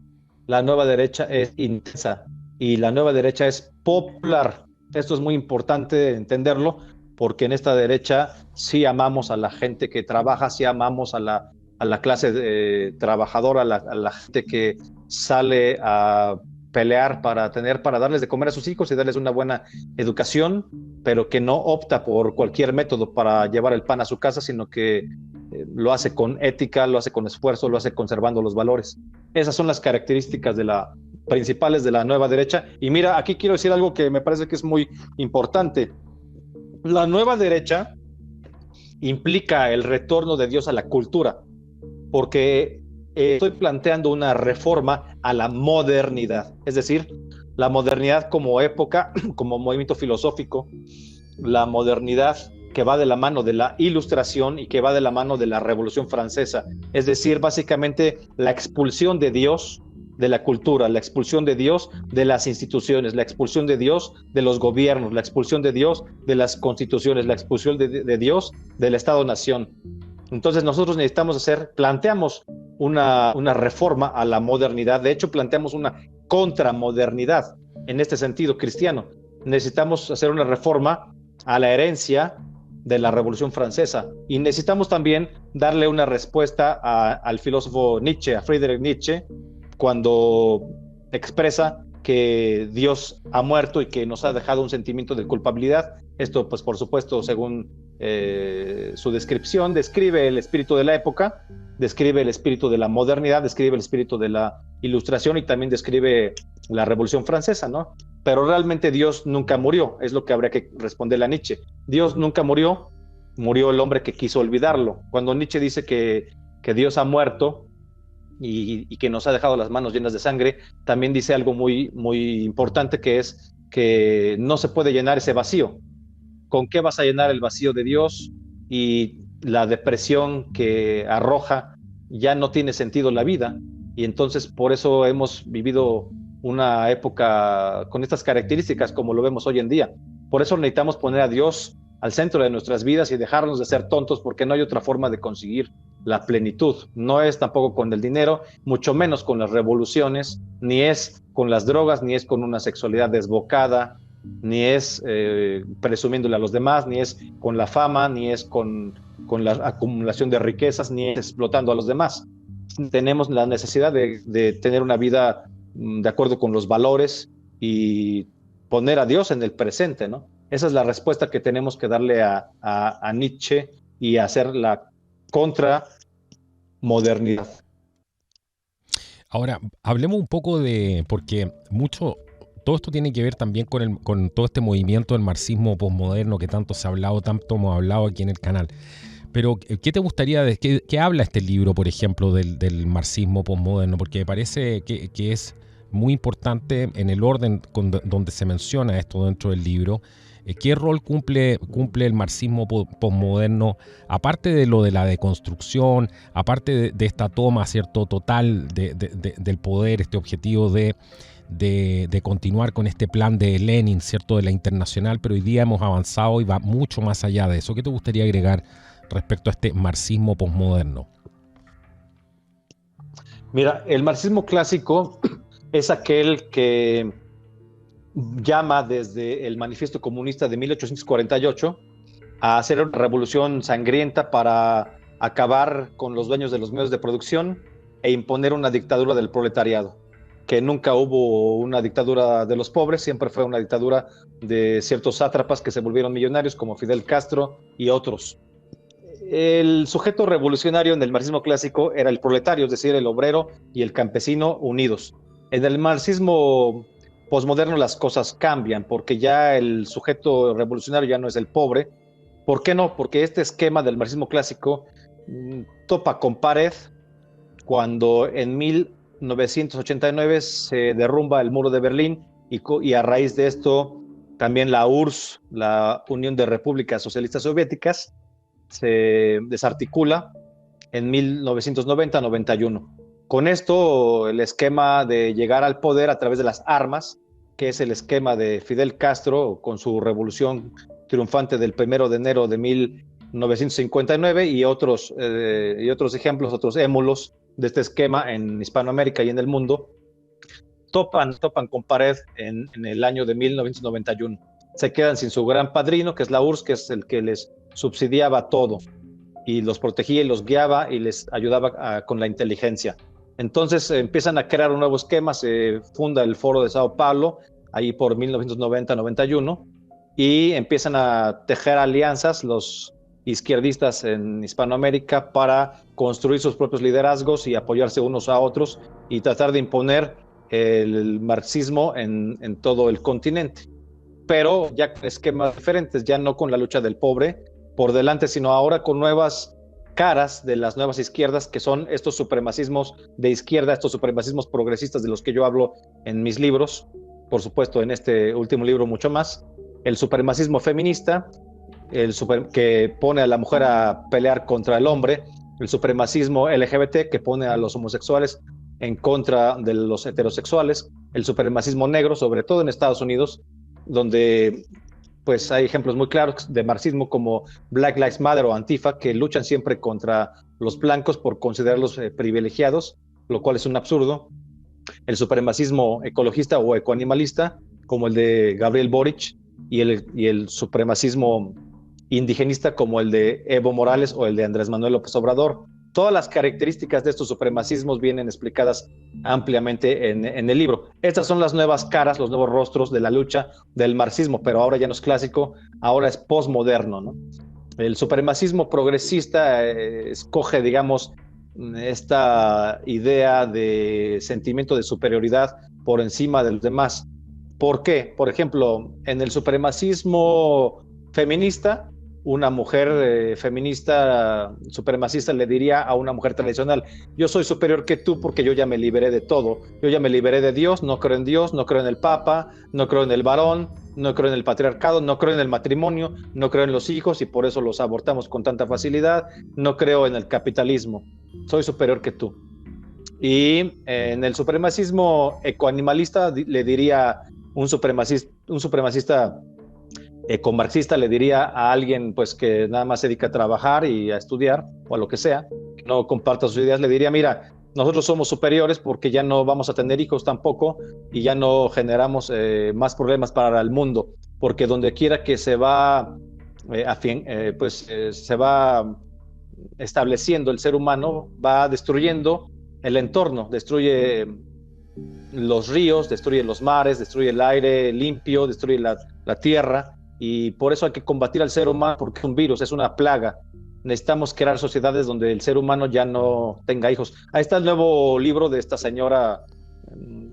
La nueva derecha es intensa y la nueva derecha es popular. Esto es muy importante entenderlo, porque en esta derecha sí amamos a la gente que trabaja, sí amamos a la clase trabajadora, a la gente que sale a pelear para darles de comer a sus hijos y darles una buena educación, pero que no opta por cualquier método para llevar el pan a su casa, sino que lo hace con ética, lo hace con esfuerzo, lo hace conservando los valores. Esas son las características principales de la nueva derecha. Y mira, aquí quiero decir algo que me parece que es muy importante. La nueva derecha implica el retorno de Dios a la cultura, porque estoy planteando una reforma a la modernidad, es decir, la modernidad como época, como movimiento filosófico, la modernidad que va de la mano de la Ilustración y que va de la mano de la Revolución Francesa. Es decir, básicamente la expulsión de Dios de la cultura, la expulsión de Dios de las instituciones, la expulsión de Dios de los gobiernos, la expulsión de Dios de las constituciones, la expulsión de Dios del Estado-Nación. Entonces nosotros planteamos una reforma a la modernidad, de hecho planteamos una contramodernidad en este sentido cristiano. Necesitamos hacer una reforma a la herencia de la Revolución Francesa y necesitamos también darle una respuesta al filósofo Nietzsche, a Friedrich Nietzsche, cuando expresa que Dios ha muerto y que nos ha dejado un sentimiento de culpabilidad. Esto, pues, por supuesto, según su descripción, describe el espíritu de la época, describe el espíritu de la modernidad, describe el espíritu de la Ilustración y también describe la Revolución Francesa, ¿no? Pero realmente Dios nunca murió, es lo que habría que responderle a Nietzsche. Dios nunca murió, murió el hombre que quiso olvidarlo. Cuando Nietzsche dice que Dios ha muerto y que nos ha dejado las manos llenas de sangre, también dice algo muy, muy importante, que es que no se puede llenar ese vacío. ¿Con qué vas a llenar el vacío de Dios? Y la depresión que arroja, ya no tiene sentido la vida. Y entonces por eso hemos vivido una época con estas características como lo vemos hoy en día. Por eso necesitamos poner a Dios al centro de nuestras vidas y dejarnos de ser tontos, porque no hay otra forma de conseguir la plenitud. No es tampoco con el dinero, mucho menos con las revoluciones, ni es con las drogas, ni es con una sexualidad desbocada, ni es presumiéndole a los demás, ni es con la fama, ni es con la acumulación de riquezas, ni es explotando a los demás. Tenemos la necesidad de tener una vida de acuerdo con los valores y poner a Dios en el presente, ¿no? Esa es la respuesta que tenemos que darle a Nietzsche y hacer la contramodernidad. Ahora, hablemos un poco porque todo esto tiene que ver también con todo este movimiento del marxismo posmoderno que tanto hemos hablado aquí en el canal. Pero, ¿qué te gustaría, qué habla este libro, por ejemplo, del marxismo posmoderno? Porque me parece que es muy importante en el orden donde se menciona esto dentro del libro. ¿Qué rol cumple el marxismo posmoderno, aparte de lo de la deconstrucción, aparte de esta toma, ¿cierto?, total del poder, este objetivo de continuar con este plan de Lenin, ¿cierto?, de la internacional, pero hoy día hemos avanzado y va mucho más allá de eso? ¿Qué te gustaría agregar respecto a este marxismo posmoderno? Mira, el marxismo clásico es aquel que llama desde el Manifiesto Comunista de 1848 a hacer una revolución sangrienta para acabar con los dueños de los medios de producción e imponer una dictadura del proletariado. Que nunca hubo una dictadura de los pobres, siempre fue una dictadura de ciertos sátrapas que se volvieron millonarios, como Fidel Castro y otros. El sujeto revolucionario en el marxismo clásico era el proletario, es decir, el obrero y el campesino unidos. En el marxismo posmoderno las cosas cambian, porque ya el sujeto revolucionario ya no es el pobre. ¿Por qué no? Porque este esquema del marxismo clásico topa con pared cuando en 1989 se derrumba el muro de Berlín y a raíz de esto también la URSS, la Unión de Repúblicas Socialistas Soviéticas, se desarticula en 1990-91. Con esto, el esquema de llegar al poder a través de las armas, que es el esquema de Fidel Castro con su revolución triunfante del 1 de enero de 1959 y otros ejemplos, otros émulos de este esquema en Hispanoamérica y en el mundo, topan con pared en el año de 1991. Se quedan sin su gran padrino, que es la URSS, que es el que les subsidiaba todo y los protegía y los guiaba y les ayudaba con la inteligencia. Entonces empiezan a crear un nuevo esquema, se funda el Foro de Sao Paulo, ahí por 1990-91, y empiezan a tejer alianzas los izquierdistas en Hispanoamérica para construir sus propios liderazgos y apoyarse unos a otros y tratar de imponer el marxismo en todo el continente. Pero ya con esquemas diferentes, ya no con la lucha del pobre por delante, sino ahora con nuevas caras de las nuevas izquierdas, que son estos supremacismos de izquierda, estos supremacismos progresistas de los que yo hablo en mis libros, por supuesto en este último libro mucho más, el supremacismo feminista, que pone a la mujer a pelear contra el hombre, el supremacismo LGBT, que pone a los homosexuales en contra de los heterosexuales, el supremacismo negro, sobre todo en Estados Unidos, donde pues hay ejemplos muy claros de marxismo como Black Lives Matter o Antifa, que luchan siempre contra los blancos por considerarlos privilegiados, lo cual es un absurdo. El supremacismo ecologista o ecoanimalista, como el de Gabriel Boric, y el supremacismo indigenista, como el de Evo Morales o el de Andrés Manuel López Obrador. Todas las características de estos supremacismos vienen explicadas ampliamente en el libro. Estas son las nuevas caras, los nuevos rostros de la lucha del marxismo, pero ahora ya no es clásico, ahora es posmoderno, ¿no? El supremacismo progresista escoge, digamos, esta idea de sentimiento de superioridad por encima de los demás. ¿Por qué? Por ejemplo, en el supremacismo feminista, una mujer feminista supremacista le diría a una mujer tradicional: yo soy superior que tú porque yo ya me liberé de todo, yo ya me liberé de Dios, no creo en Dios, no creo en el Papa, no creo en el varón, no creo en el patriarcado, no creo en el matrimonio, no creo en los hijos y por eso los abortamos con tanta facilidad, no creo en el capitalismo, soy superior que tú. Y en el supremacismo ecoanimalista le diría un supremacista ecomarxista, le diría a alguien pues que nada más se dedica a trabajar y a estudiar o a lo que sea, que no comparta sus ideas, le diría: mira, nosotros somos superiores porque ya no vamos a tener hijos tampoco y ya no generamos más problemas para el mundo, porque donde quiera que se va se va estableciendo el ser humano, va destruyendo el entorno, destruye los ríos, destruye los mares, destruye el aire limpio, destruye la tierra, y por eso hay que combatir al ser humano, porque es un virus, es una plaga. Necesitamos crear sociedades donde el ser humano ya no tenga hijos. Ahí está el nuevo libro de esta señora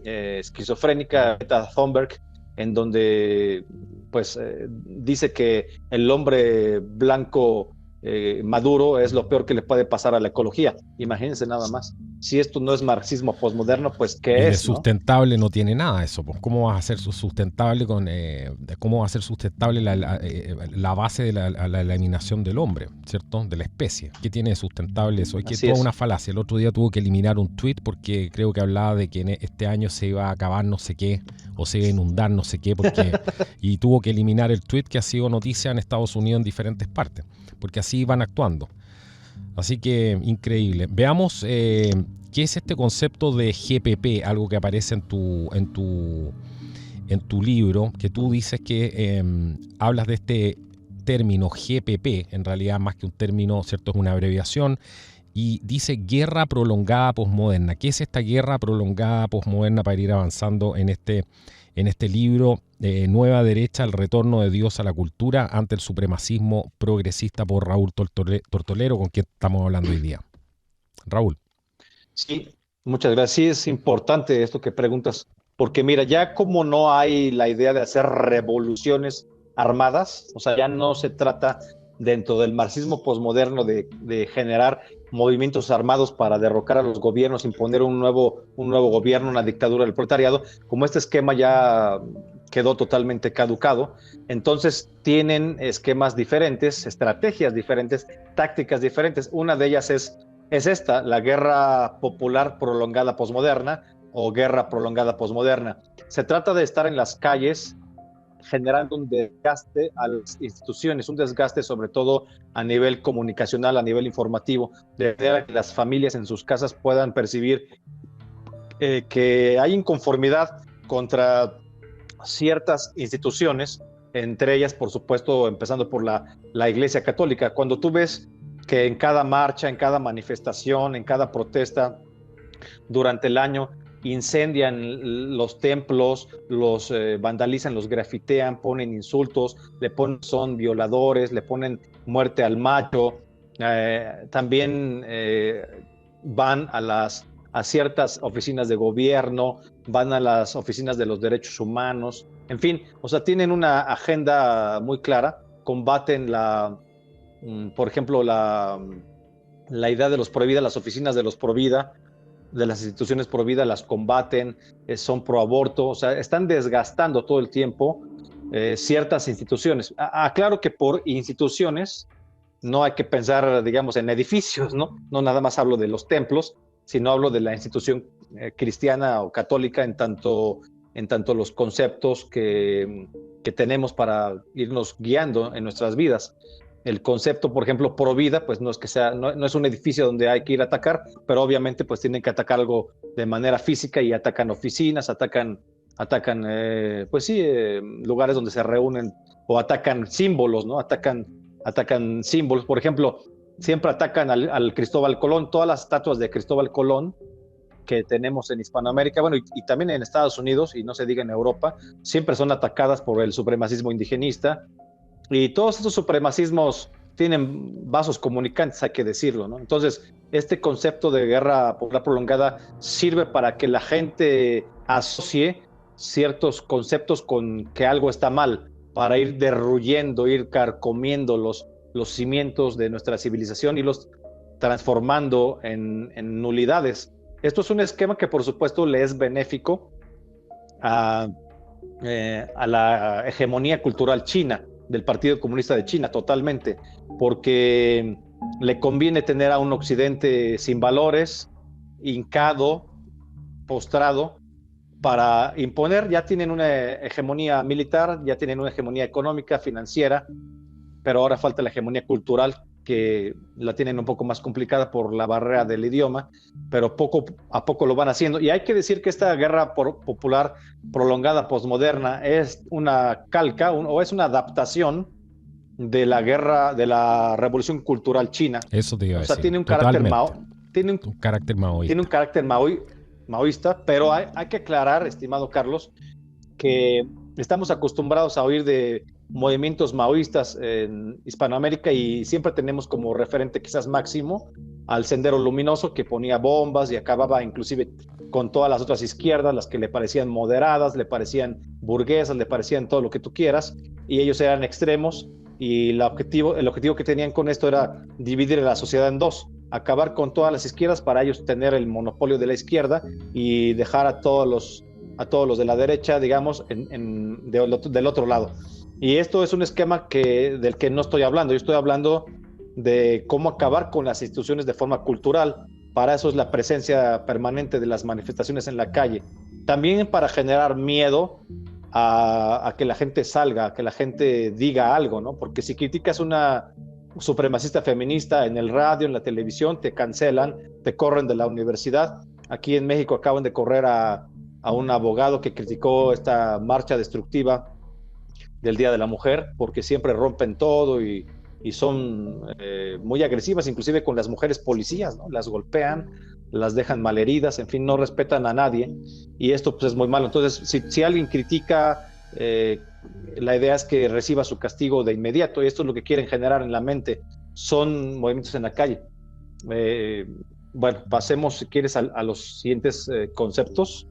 esquizofrénica, Greta Thunberg, en donde pues dice que el hombre blanco maduro es lo peor que le puede pasar a la ecología. Imagínense nada más. Si esto no es marxismo posmoderno, pues ¿qué Y de es? sustentable no tiene nada eso. Pues, ¿cómo vas a hacer sustentable cómo va a ser sustentable la base de la eliminación del hombre, ¿cierto? De la especie. ¿Qué tiene de sustentable eso? Es que es toda una falacia. El otro día tuvo que eliminar un tweet porque creo que hablaba de que en este año se iba a acabar no sé qué o se iba a inundar no sé qué y tuvo que eliminar el tweet que ha sido noticia en Estados Unidos en diferentes partes, porque así van actuando. Así que increíble. Veamos qué es este concepto de GPP, algo que aparece en tu libro, que tú dices que hablas de este término GPP, en realidad más que un término, ¿cierto? Es una abreviación, y dice guerra prolongada posmoderna. ¿Qué es esta guerra prolongada posmoderna para ir avanzando en este libro? Nueva derecha, el retorno de Dios a la cultura ante el supremacismo progresista, por Raúl Tortolero, con quien estamos hablando hoy día. Raúl. Sí, muchas gracias. Sí, es importante esto que preguntas, porque mira, ya como no hay la idea de hacer revoluciones armadas, o sea, ya no se trata dentro del marxismo posmoderno de generar movimientos armados para derrocar a los gobiernos, imponer un nuevo gobierno, una dictadura del proletariado. Como este esquema ya quedó totalmente caducado, entonces tienen esquemas diferentes, estrategias diferentes, tácticas diferentes. Una de ellas es esta, la guerra popular prolongada posmoderna o guerra prolongada posmoderna. Se trata de estar en las calles generando un desgaste a las instituciones, un desgaste sobre todo a nivel comunicacional, a nivel informativo, de manera que las familias en sus casas puedan percibir que hay inconformidad contra ciertas instituciones, entre ellas, por supuesto, empezando por la Iglesia Católica. Cuando tú ves que en cada marcha, en cada manifestación, en cada protesta durante el año incendian los templos, los vandalizan, los grafitean, ponen insultos, le ponen son violadores, le ponen muerte al macho, también van a ciertas oficinas de gobierno, van a las oficinas de los derechos humanos, en fin, o sea, tienen una agenda muy clara, combaten por ejemplo, la idea de los Provida, las oficinas de los Provida, de las instituciones pro vida, las combaten, son pro aborto, o sea, están desgastando todo el tiempo ciertas instituciones. Aclaro que por instituciones no hay que pensar, digamos, en edificios, ¿no? No nada más hablo de los templos, sino hablo de la institución cristiana o católica en tanto los conceptos que tenemos para irnos guiando en nuestras vidas. El concepto, por ejemplo, pro vida, pues no es que sea, no es un edificio donde hay que ir a atacar, pero obviamente pues tienen que atacar algo de manera física y atacan oficinas, atacan pues sí, lugares donde se reúnen o atacan símbolos, ¿no? Atacan símbolos. Por ejemplo, siempre atacan al Cristóbal Colón, todas las estatuas de Cristóbal Colón que tenemos en Hispanoamérica, bueno, y también en Estados Unidos, y no se diga en Europa, siempre son atacadas por el supremacismo indigenista, y todos estos supremacismos tienen vasos comunicantes, hay que decirlo, ¿no? Entonces, este concepto de guerra popular prolongada sirve para que la gente asocie ciertos conceptos con que algo está mal, para ir derruyendo, ir carcomiendo los cimientos de nuestra civilización y los transformando en nulidades. Esto es un esquema que por supuesto le es benéfico a la hegemonía cultural china, del Partido Comunista de China, totalmente, porque le conviene tener a un occidente sin valores, hincado, postrado, para imponer. Ya tienen una hegemonía militar, ya tienen una hegemonía económica, financiera, pero ahora falta la hegemonía cultural, que la tienen un poco más complicada por la barrera del idioma, pero poco a poco lo van haciendo. Y hay que decir que esta guerra popular prolongada, posmoderna, es una calca o es una adaptación de la guerra, de la revolución cultural china. Eso te iba a decir. O sea, tiene un carácter carácter maoísta, pero hay que aclarar, estimado Carlos, que estamos acostumbrados a oír de movimientos maoístas en Hispanoamérica y siempre tenemos como referente quizás máximo al Sendero Luminoso, que ponía bombas y acababa inclusive con todas las otras izquierdas, las que le parecían moderadas, le parecían burguesas, le parecían todo lo que tú quieras, y ellos eran extremos, y el objetivo que tenían con esto era dividir a la sociedad en dos, acabar con todas las izquierdas para ellos tener el monopolio de la izquierda y dejar a todos los de la derecha, digamos, del otro lado. Y esto es un esquema del que no estoy hablando. Yo estoy hablando de cómo acabar con las instituciones de forma cultural. Para eso es la presencia permanente de las manifestaciones en la calle. También para generar miedo a que la gente salga, a que la gente diga algo, ¿no? Porque si criticas una supremacista feminista en el radio, en la televisión, te cancelan, te corren de la universidad. Aquí en México acaban de correr a un abogado que criticó esta marcha destructiva del Día de la Mujer, porque siempre rompen todo y son muy agresivas, inclusive con las mujeres policías, ¿no? Las golpean, las dejan malheridas, en fin, no respetan a nadie, y esto pues es muy malo. Entonces, si alguien critica, la idea es que reciba su castigo de inmediato, y esto es lo que quieren generar en la mente. Son movimientos en la calle. Bueno, pasemos, si quieres, a los siguientes conceptos.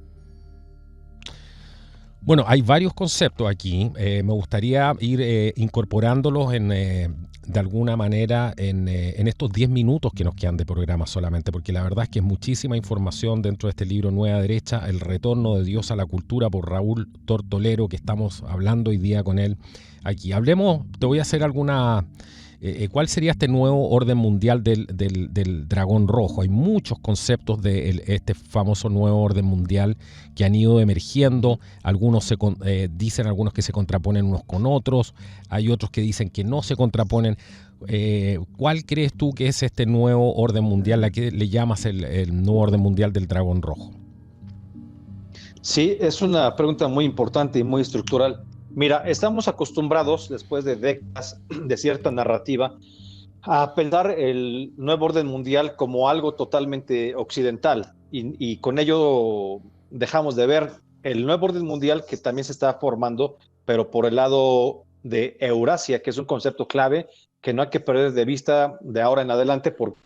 Bueno, hay varios conceptos aquí. Me gustaría ir incorporándolos de alguna manera en estos 10 minutos que nos quedan de programa solamente, porque la verdad es que es muchísima información dentro de este libro Nueva Derecha, El retorno de Dios a la cultura, por Raúl Tortolero, que estamos hablando hoy día con él aquí. Te voy a hacer ¿cuál sería este nuevo orden mundial del dragón rojo? Hay muchos conceptos de este famoso nuevo orden mundial que han ido emergiendo. Algunos dicen algunos que se contraponen unos con otros. Hay otros que dicen que no se contraponen. ¿Cuál crees tú que es este nuevo orden mundial, la que le llamas el nuevo orden mundial del dragón rojo? Sí, es una pregunta muy importante y muy estructural. Mira, estamos acostumbrados, después de décadas de cierta narrativa, a pensar el nuevo orden mundial como algo totalmente occidental, y con ello dejamos de ver el nuevo orden mundial que también se está formando, pero por el lado de Eurasia, que es un concepto clave que no hay que perder de vista de ahora en adelante, porque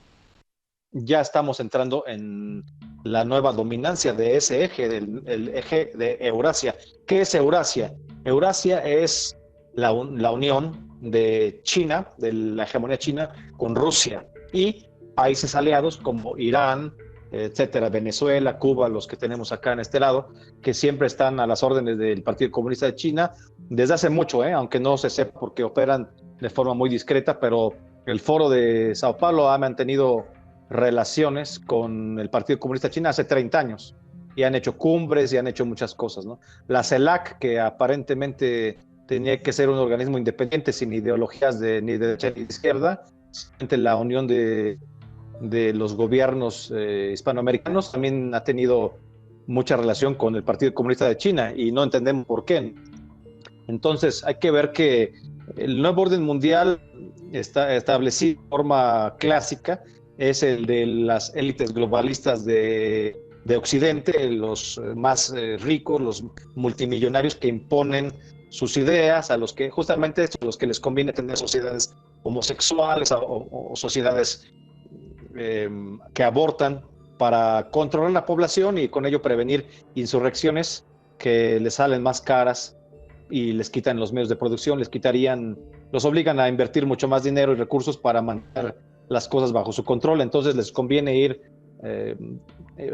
ya estamos entrando en la nueva dominancia de ese eje, el eje de Eurasia. ¿Qué es Eurasia? Eurasia es la unión de China, de la hegemonía china, con Rusia y países aliados como Irán, etcétera, Venezuela, Cuba, los que tenemos acá en este lado, que siempre están a las órdenes del Partido Comunista de China desde hace mucho, aunque no se sepa porque operan de forma muy discreta, pero el Foro de Sao Paulo ha mantenido relaciones con el Partido Comunista de China hace 30 años y han hecho cumbres y han hecho muchas cosas, ¿no? La CELAC, que aparentemente tenía que ser un organismo independiente sin ideologías ni de derecha ni de izquierda, la unión de los gobiernos hispanoamericanos, también ha tenido mucha relación con el Partido Comunista de China y no entendemos por qué. Entonces hay que ver que el nuevo orden mundial está establecido de forma clásica, es el de las élites globalistas de Occidente, los más ricos, los multimillonarios que imponen sus ideas a los que justamente a los que les conviene tener sociedades homosexuales o sociedades que abortan para controlar la población y con ello prevenir insurrecciones que les salen más caras y les quitan los medios de producción, los obligan a invertir mucho más dinero y recursos para mantener las cosas bajo su control. Entonces les conviene ir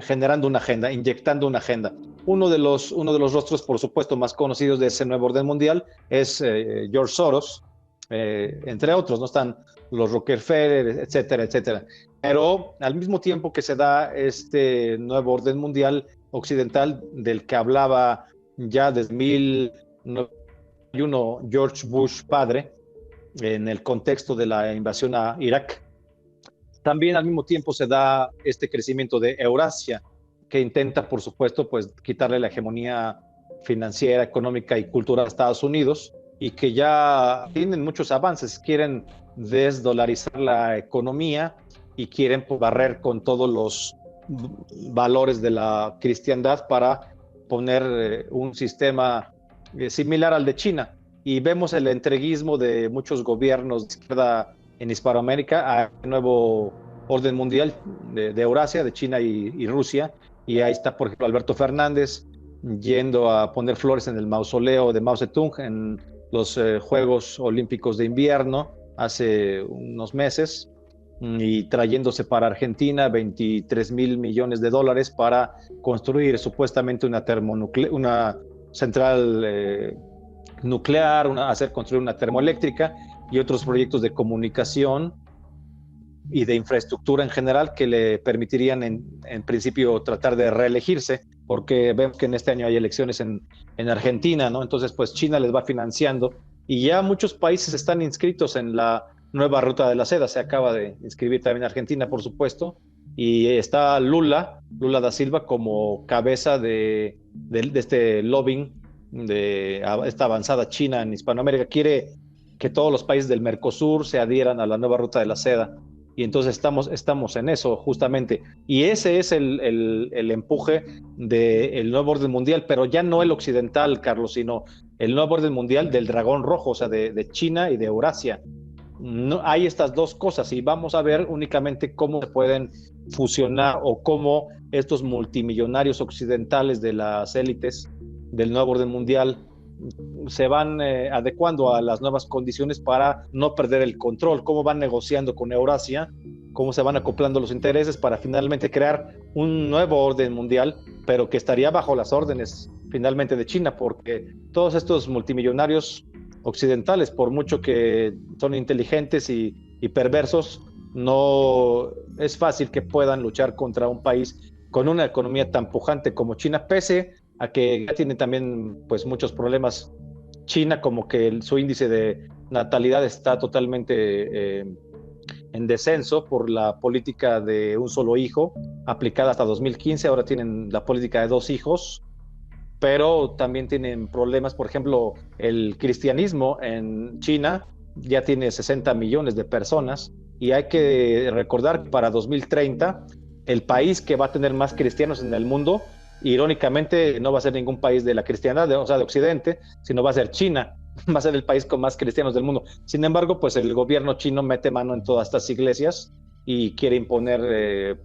generando una agenda, inyectando una agenda. Uno de los rostros, por supuesto, más conocidos de ese nuevo orden mundial es George Soros, entre otros, ¿no? Están los Rockefeller, etcétera, etcétera. Pero al mismo tiempo que se da este nuevo orden mundial occidental del que hablaba ya desde 1991 George Bush padre, en el contexto de la invasión a Irak, también al mismo tiempo se da este crecimiento de Eurasia, que intenta, por supuesto, pues quitarle la hegemonía financiera, económica y cultural a Estados Unidos, y que ya tienen muchos avances, quieren desdolarizar la economía y quieren barrer con todos los valores de la cristiandad para poner un sistema similar al de China. Y vemos el entreguismo de muchos gobiernos de izquierda en Hispanoamérica a un nuevo orden mundial de Eurasia, de China y Rusia. Y ahí está, por ejemplo, Alberto Fernández yendo a poner flores en el mausoleo de Mao Zedong en los Juegos Olímpicos de Invierno hace unos meses, y trayéndose para Argentina 23 mil millones de dólares para construir supuestamente una central nuclear, construir una termoeléctrica y otros proyectos de comunicación y de infraestructura en general que le permitirían en principio tratar de reelegirse, porque vemos que en este año hay elecciones en Argentina, ¿no? Entonces pues China les va financiando y ya muchos países están inscritos en la nueva ruta de la seda. Se acaba de inscribir también Argentina, por supuesto, y está Lula da Silva como cabeza de este lobbying de esta avanzada China en Hispanoamérica. Quiere que todos los países del Mercosur se adhieran a la nueva ruta de la seda, y entonces estamos en eso justamente, y ese es el empuje del nuevo orden mundial, pero ya no el occidental, Carlos, sino el nuevo orden mundial del dragón rojo, o sea, de China y de Eurasia. No, hay estas dos cosas y vamos a ver únicamente cómo se pueden fusionar o cómo estos multimillonarios occidentales de las élites del nuevo orden mundial se van adecuando a las nuevas condiciones para no perder el control, cómo van negociando con Eurasia, cómo se van acoplando los intereses para finalmente crear un nuevo orden mundial, pero que estaría bajo las órdenes finalmente de China, porque todos estos multimillonarios occidentales, por mucho que son inteligentes y perversos, no es fácil que puedan luchar contra un país con una economía tan pujante como China, pese a que ya tiene también pues muchos problemas China, como que su índice de natalidad está totalmente en descenso por la política de un solo hijo aplicada hasta 2015. Ahora tienen la política de 2 hijos, pero también tienen problemas. Por ejemplo, el cristianismo en China ya tiene 60 millones de personas, y hay que recordar que para 2030 el país que va a tener más cristianos en el mundo, irónicamente, no va a ser ningún país de la cristiandad, o sea, de Occidente, sino va a ser China. Va a ser el país con más cristianos del mundo. Sin embargo, pues el gobierno chino mete mano en todas estas iglesias y quiere imponer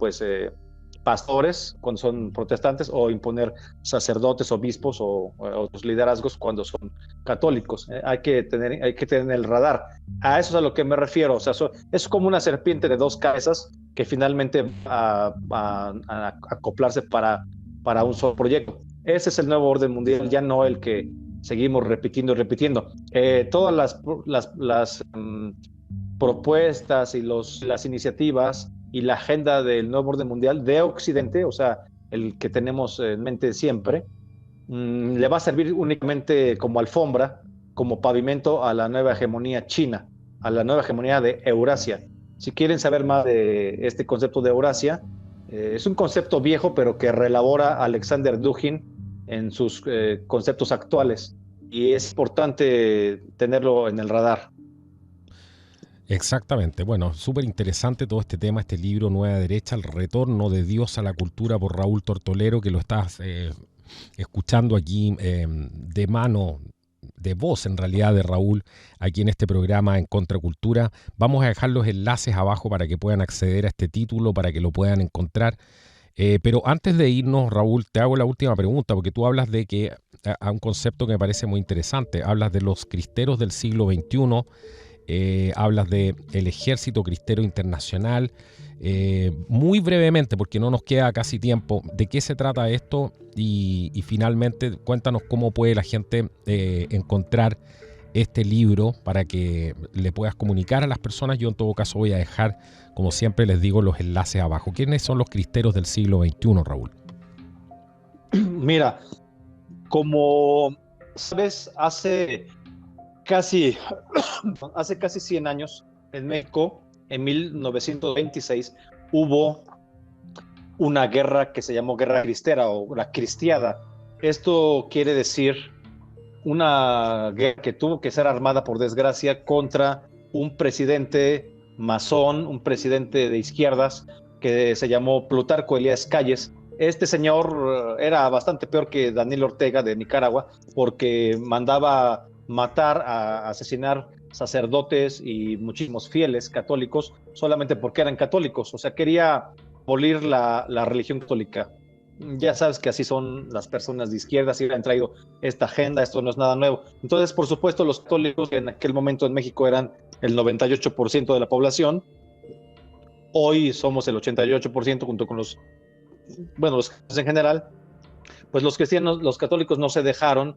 pastores cuando son protestantes, o imponer sacerdotes, obispos o otros liderazgos cuando son católicos. Hay que tener el radar. A eso es a lo que me refiero. O sea, es como una serpiente de dos cabezas que finalmente va a acoplarse para un solo proyecto. Ese es el nuevo orden mundial, ya no el que seguimos repitiendo y repitiendo. Todas las propuestas y las iniciativas y la agenda del nuevo orden mundial de Occidente, o sea, el que tenemos en mente siempre, le va a servir únicamente como alfombra, como pavimento a la nueva hegemonía china, a la nueva hegemonía de Eurasia. Si quieren saber más de este concepto de Eurasia, es un concepto viejo, pero que reelabora Alexander Dugin en sus conceptos actuales, y es importante tenerlo en el radar. Exactamente. Bueno, súper interesante todo este tema, este libro Nueva Derecha, el retorno de Dios a la cultura, por Raúl Tortolero, que lo estás escuchando aquí de mano, de voz en realidad, de Raúl, aquí en este programa en Contracultura. Vamos a dejar los enlaces abajo para que puedan acceder a este título, para que lo puedan encontrar. Pero antes de irnos, Raúl, te hago la última pregunta, porque tú hablas de que, a un concepto que me parece muy interesante, hablas de los cristeros del siglo XXI, hablas del Ejército Cristero Internacional. Muy brevemente, porque no nos queda casi tiempo, ¿de qué se trata esto? Y finalmente, cuéntanos cómo puede la gente encontrar este libro para que le puedas comunicar a las personas. Yo en todo caso voy a dejar, como siempre les digo, los enlaces abajo. ¿Quiénes son los cristeros del siglo XXI, Raúl? Mira, como sabes, hace casi 100 años en México, en 1926, hubo una guerra que se llamó Guerra Cristera o la Cristiada. Esto quiere decir una guerra que tuvo que ser armada, por desgracia, contra un presidente masón, un presidente de izquierdas que se llamó Plutarco Elías Calles. Este señor era bastante peor que Daniel Ortega de Nicaragua, porque mandaba matar, asesinar sacerdotes y muchísimos fieles católicos solamente porque eran católicos. O sea, quería abolir la religión católica. Ya sabes que así son las personas de izquierda, si han traído esta agenda, esto no es nada nuevo. Entonces, por supuesto, los católicos, que en aquel momento en México eran el 98% de la población, hoy somos el 88% junto con los en general, pues los cristianos, los católicos no se dejaron.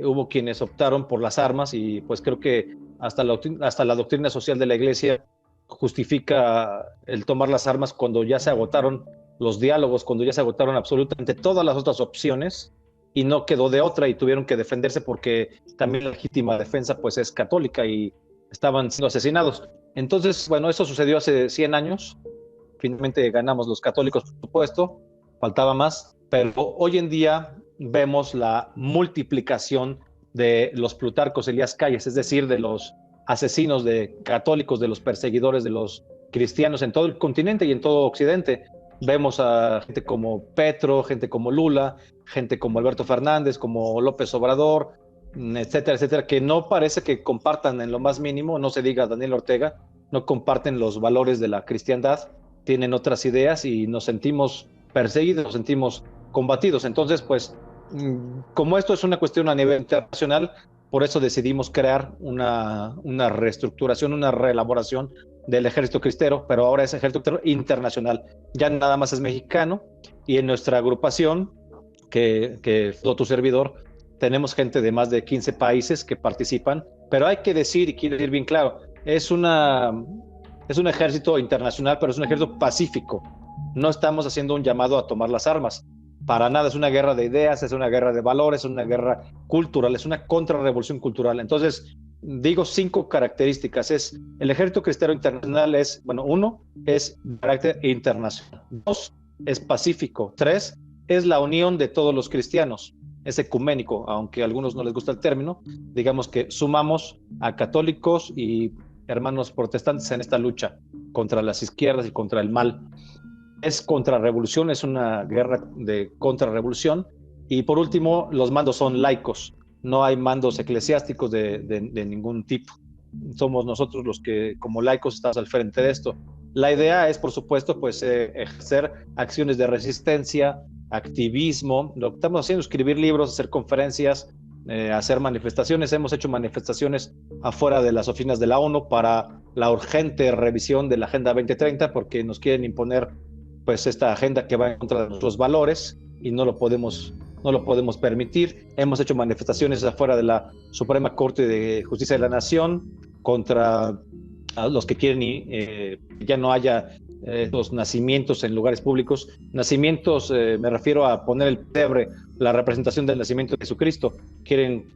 Hubo quienes optaron por las armas, y pues creo que hasta la doctrina social de la Iglesia justifica el tomar las armas cuando ya se agotaron los diálogos, cuando ya se agotaron absolutamente todas las otras opciones y no quedó de otra y tuvieron que defenderse, porque también la legítima defensa pues es católica y estaban siendo asesinados. Entonces, bueno, eso sucedió hace 100 años. Finalmente ganamos los católicos, por supuesto, faltaba más, pero hoy en día vemos la multiplicación de los Plutarcos Elías Calles, es decir, de los asesinos de católicos, de los perseguidores de los cristianos en todo el continente y en todo Occidente. Vemos a gente como Petro, gente como Lula, gente como Alberto Fernández, como López Obrador, etcétera, etcétera, que no parece que compartan en lo más mínimo, no se diga Daniel Ortega, no comparten los valores de la cristiandad, tienen otras ideas y nos sentimos perseguidos, nos sentimos combatidos. Entonces, pues, como esto es una cuestión a nivel internacional, por eso decidimos crear una reestructuración, una reelaboración del Ejército Cristero, pero ahora es Ejército Cristero Internacional. Ya nada más es mexicano, y en nuestra agrupación, que fundó tu servidor, tenemos gente de más de 15 países que participan, pero hay que decir, y quiero decir bien claro, es un ejército internacional, pero es un ejército pacífico. No estamos haciendo un llamado a tomar las armas. Para nada, es una guerra de ideas, es una guerra de valores, es una guerra cultural, es una contrarrevolución cultural. Entonces, digo 5 características. El Ejército Cristero Internacional es, bueno, 1, es de carácter internacional. 2, es pacífico. 3, es la unión de todos los cristianos. Es ecuménico, aunque a algunos no les gusta el término. Digamos que sumamos a católicos y hermanos protestantes en esta lucha contra las izquierdas y contra el mal. Es contrarrevolución, es una guerra de contrarrevolución. Y por último, los mandos son laicos, no hay mandos eclesiásticos de ningún tipo. Somos nosotros los que como laicos estamos al frente de esto. La idea es, por supuesto, pues ejercer acciones de resistencia, activismo. Lo que estamos haciendo es escribir libros, hacer conferencias, hacer manifestaciones. Hemos hecho manifestaciones afuera de las oficinas de la ONU para la urgente revisión de la Agenda 2030, porque nos quieren imponer pues esta agenda que va en contra de nuestros valores y no lo podemos permitir. Hemos hecho manifestaciones afuera de la Suprema Corte de Justicia de la Nación contra a los que quieren ya no haya los nacimientos en lugares públicos. Nacimientos, me refiero a poner el pesebre, la representación del nacimiento de Jesucristo. Quieren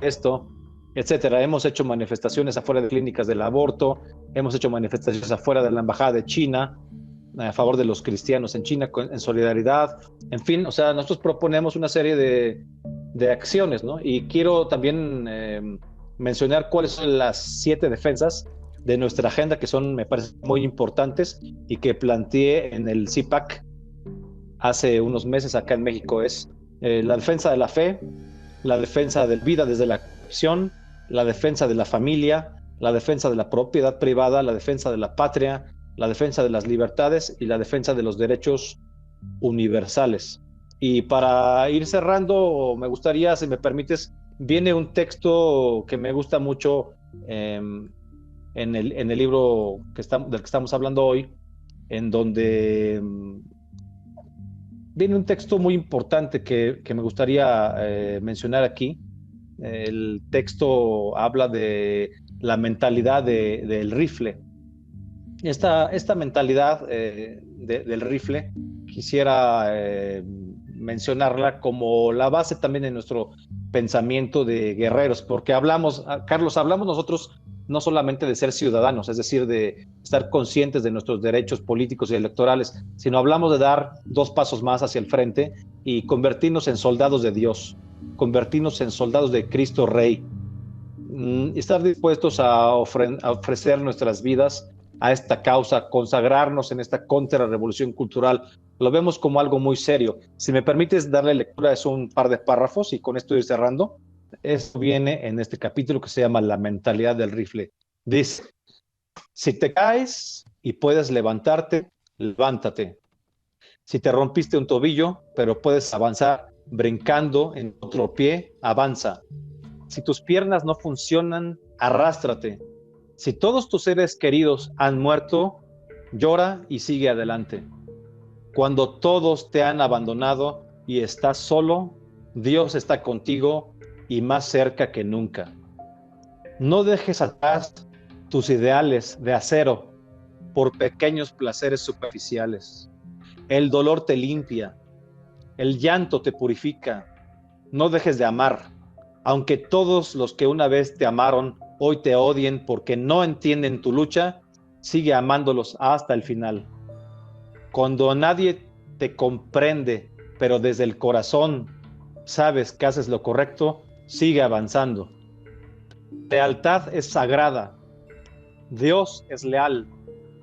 esto, etcétera. Hemos hecho manifestaciones afuera de clínicas del aborto, hemos hecho manifestaciones afuera de la embajada de China a favor de los cristianos en China, en solidaridad. En fin, o sea, nosotros proponemos una serie de acciones, ¿no? Y quiero también mencionar cuáles son las 7 defensas de nuestra agenda que son, me parece, muy importantes y que planteé en el CIPAC hace unos meses acá en México. Es la defensa de la fe, la defensa de la vida desde la corrupción, la defensa de la familia, la defensa de la propiedad privada, la defensa de la patria, la defensa de las libertades y la defensa de los derechos universales. Y para ir cerrando, me gustaría, si me permites, viene un texto que me gusta mucho en el libro del que estamos hablando hoy, en donde viene un texto muy importante que me gustaría mencionar aquí. El texto habla de la mentalidad del rifle. Esta mentalidad del rifle quisiera mencionarla como la base también de nuestro pensamiento de guerreros, porque Carlos, hablamos nosotros no solamente de ser ciudadanos, es decir, de estar conscientes de nuestros derechos políticos y electorales, sino hablamos de dar 2 pasos más hacia el frente y convertirnos en soldados de Dios, convertirnos en soldados de Cristo Rey, estar dispuestos a ofrecer nuestras vidas a esta causa, consagrarnos en esta contrarrevolución cultural. Lo vemos como algo muy serio. Si me permites darle lectura, es un par de párrafos y con esto estoy cerrando. Esto viene en este capítulo que se llama La mentalidad del rifle. Dice: si te caes y puedes levantarte, levántate. Si te rompiste un tobillo, pero puedes avanzar brincando en otro pie, avanza. Si tus piernas no funcionan, arrástrate. Si todos tus seres queridos han muerto, llora y sigue adelante. Cuando todos te han abandonado y estás solo, Dios está contigo y más cerca que nunca. No dejes atrás tus ideales de acero por pequeños placeres superficiales. El dolor te limpia, el llanto te purifica. No dejes de amar, aunque todos los que una vez te amaron hoy te odien porque no entienden tu lucha, sigue amándolos hasta el final. Cuando nadie te comprende, pero desde el corazón sabes que haces lo correcto, sigue avanzando. Lealtad es sagrada. Dios es leal.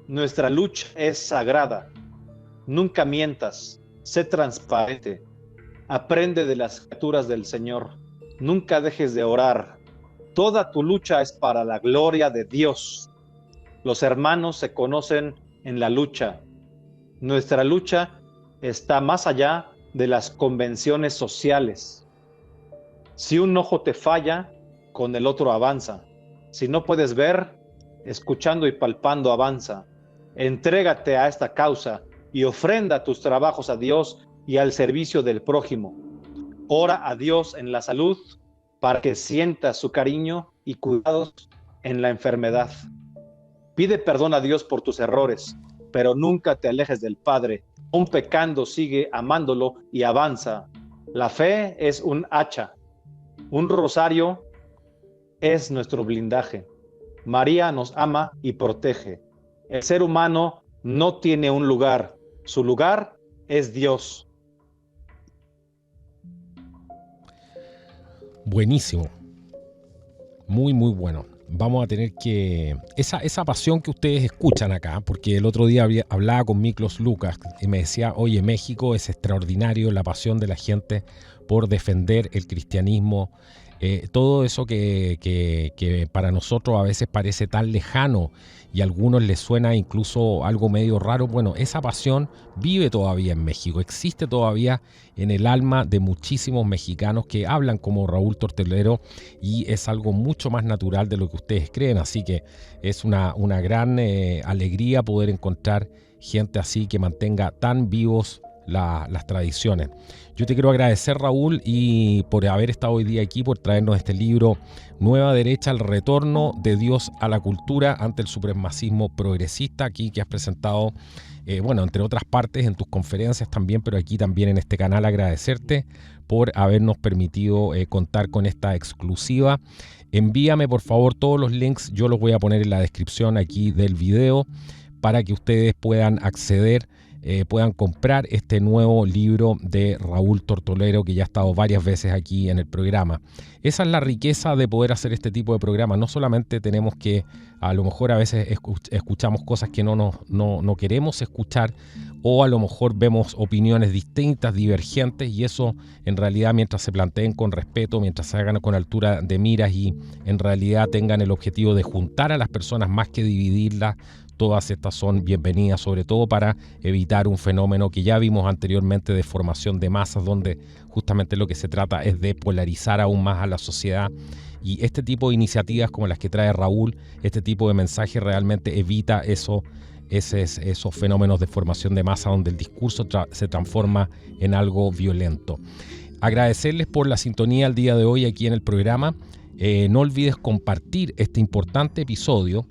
Nuestra lucha es sagrada. Nunca mientas. Sé transparente. Aprende de las criaturas del Señor. Nunca dejes de orar. Toda tu lucha es para la gloria de Dios. Los hermanos se conocen en la lucha. Nuestra lucha está más allá de las convenciones sociales. Si un ojo te falla, con el otro avanza. Si no puedes ver, escuchando y palpando avanza. Entrégate a esta causa y ofrenda tus trabajos a Dios y al servicio del prójimo. Ora a Dios en la salud para que sientas su cariño y cuidados en la enfermedad. Pide perdón a Dios por tus errores, pero nunca te alejes del Padre. Aún pecando, sigue amándolo y avanza. La fe es un hacha. Un rosario es nuestro blindaje. María nos ama y protege. El ser humano no tiene un lugar. Su lugar es Dios. Buenísimo. Muy, muy bueno. Vamos a tener que... Esa pasión que ustedes escuchan acá, porque el otro día hablaba con Miklos Lucas y me decía, oye, México es extraordinario la pasión de la gente por defender el cristianismo todo eso que para nosotros a veces parece tan lejano y a algunos les suena incluso algo medio raro, bueno, esa pasión vive todavía en México, existe todavía en el alma de muchísimos mexicanos que hablan como Raúl Tortolero y es algo mucho más natural de lo que ustedes creen, así que es una gran alegría poder encontrar gente así que mantenga tan vivos las tradiciones. Yo te quiero agradecer, Raúl, y por haber estado hoy día aquí, por traernos este libro Nueva Derecha, el retorno de Dios a la cultura ante el supremacismo progresista, aquí que has presentado, bueno, entre otras partes en tus conferencias también, pero aquí también en este canal agradecerte por habernos permitido contar con esta exclusiva. Envíame por favor todos los links, yo los voy a poner en la descripción aquí del video para que ustedes puedan acceder, puedan comprar este nuevo libro de Raúl Tortolero, que ya ha estado varias veces aquí en el programa. Esa es la riqueza de poder hacer este tipo de programas. No solamente tenemos que, a lo mejor a veces escuchamos cosas que no queremos escuchar, o a lo mejor vemos opiniones distintas, divergentes, y eso en realidad, mientras se planteen con respeto, mientras se hagan con altura de miras y en realidad tengan el objetivo de juntar a las personas más que dividirlas, todas estas son bienvenidas, sobre todo para evitar un fenómeno que ya vimos anteriormente de formación de masas, donde justamente lo que se trata es de polarizar aún más a la sociedad. Y este tipo de iniciativas como las que trae Raúl, este tipo de mensaje realmente evita esos fenómenos de formación de masa donde el discurso se transforma en algo violento. Agradecerles por la sintonía el día de hoy aquí en el programa. No olvides compartir este importante episodio.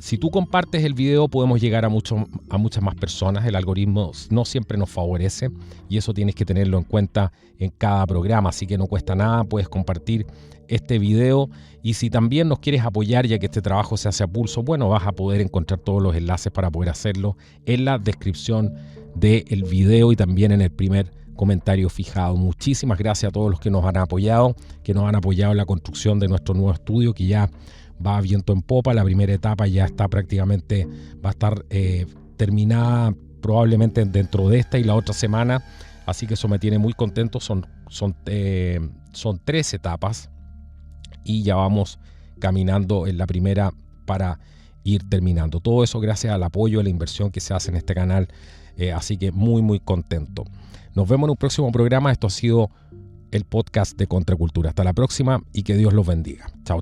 Si tú compartes el video podemos llegar a muchas más personas. El algoritmo no siempre nos favorece y eso tienes que tenerlo en cuenta en cada programa, así que no cuesta nada, puedes compartir este video. Y si también nos quieres apoyar, ya que este trabajo se hace a pulso, bueno, vas a poder encontrar todos los enlaces para poder hacerlo en la descripción del video y también en el primer comentario fijado. Muchísimas gracias a todos los que nos han apoyado en la construcción de nuestro nuevo estudio, que ya va viento en popa. La primera etapa ya está prácticamente, va a estar terminada probablemente dentro de esta y la otra semana, así que eso me tiene muy contento. Son 3 etapas y ya vamos caminando en la primera para ir terminando. Todo eso gracias al apoyo, a la inversión que se hace en este canal, así que muy contento. Nos vemos en un próximo programa. Esto ha sido el podcast de Contracultura. Hasta la próxima y que Dios los bendiga. Chao.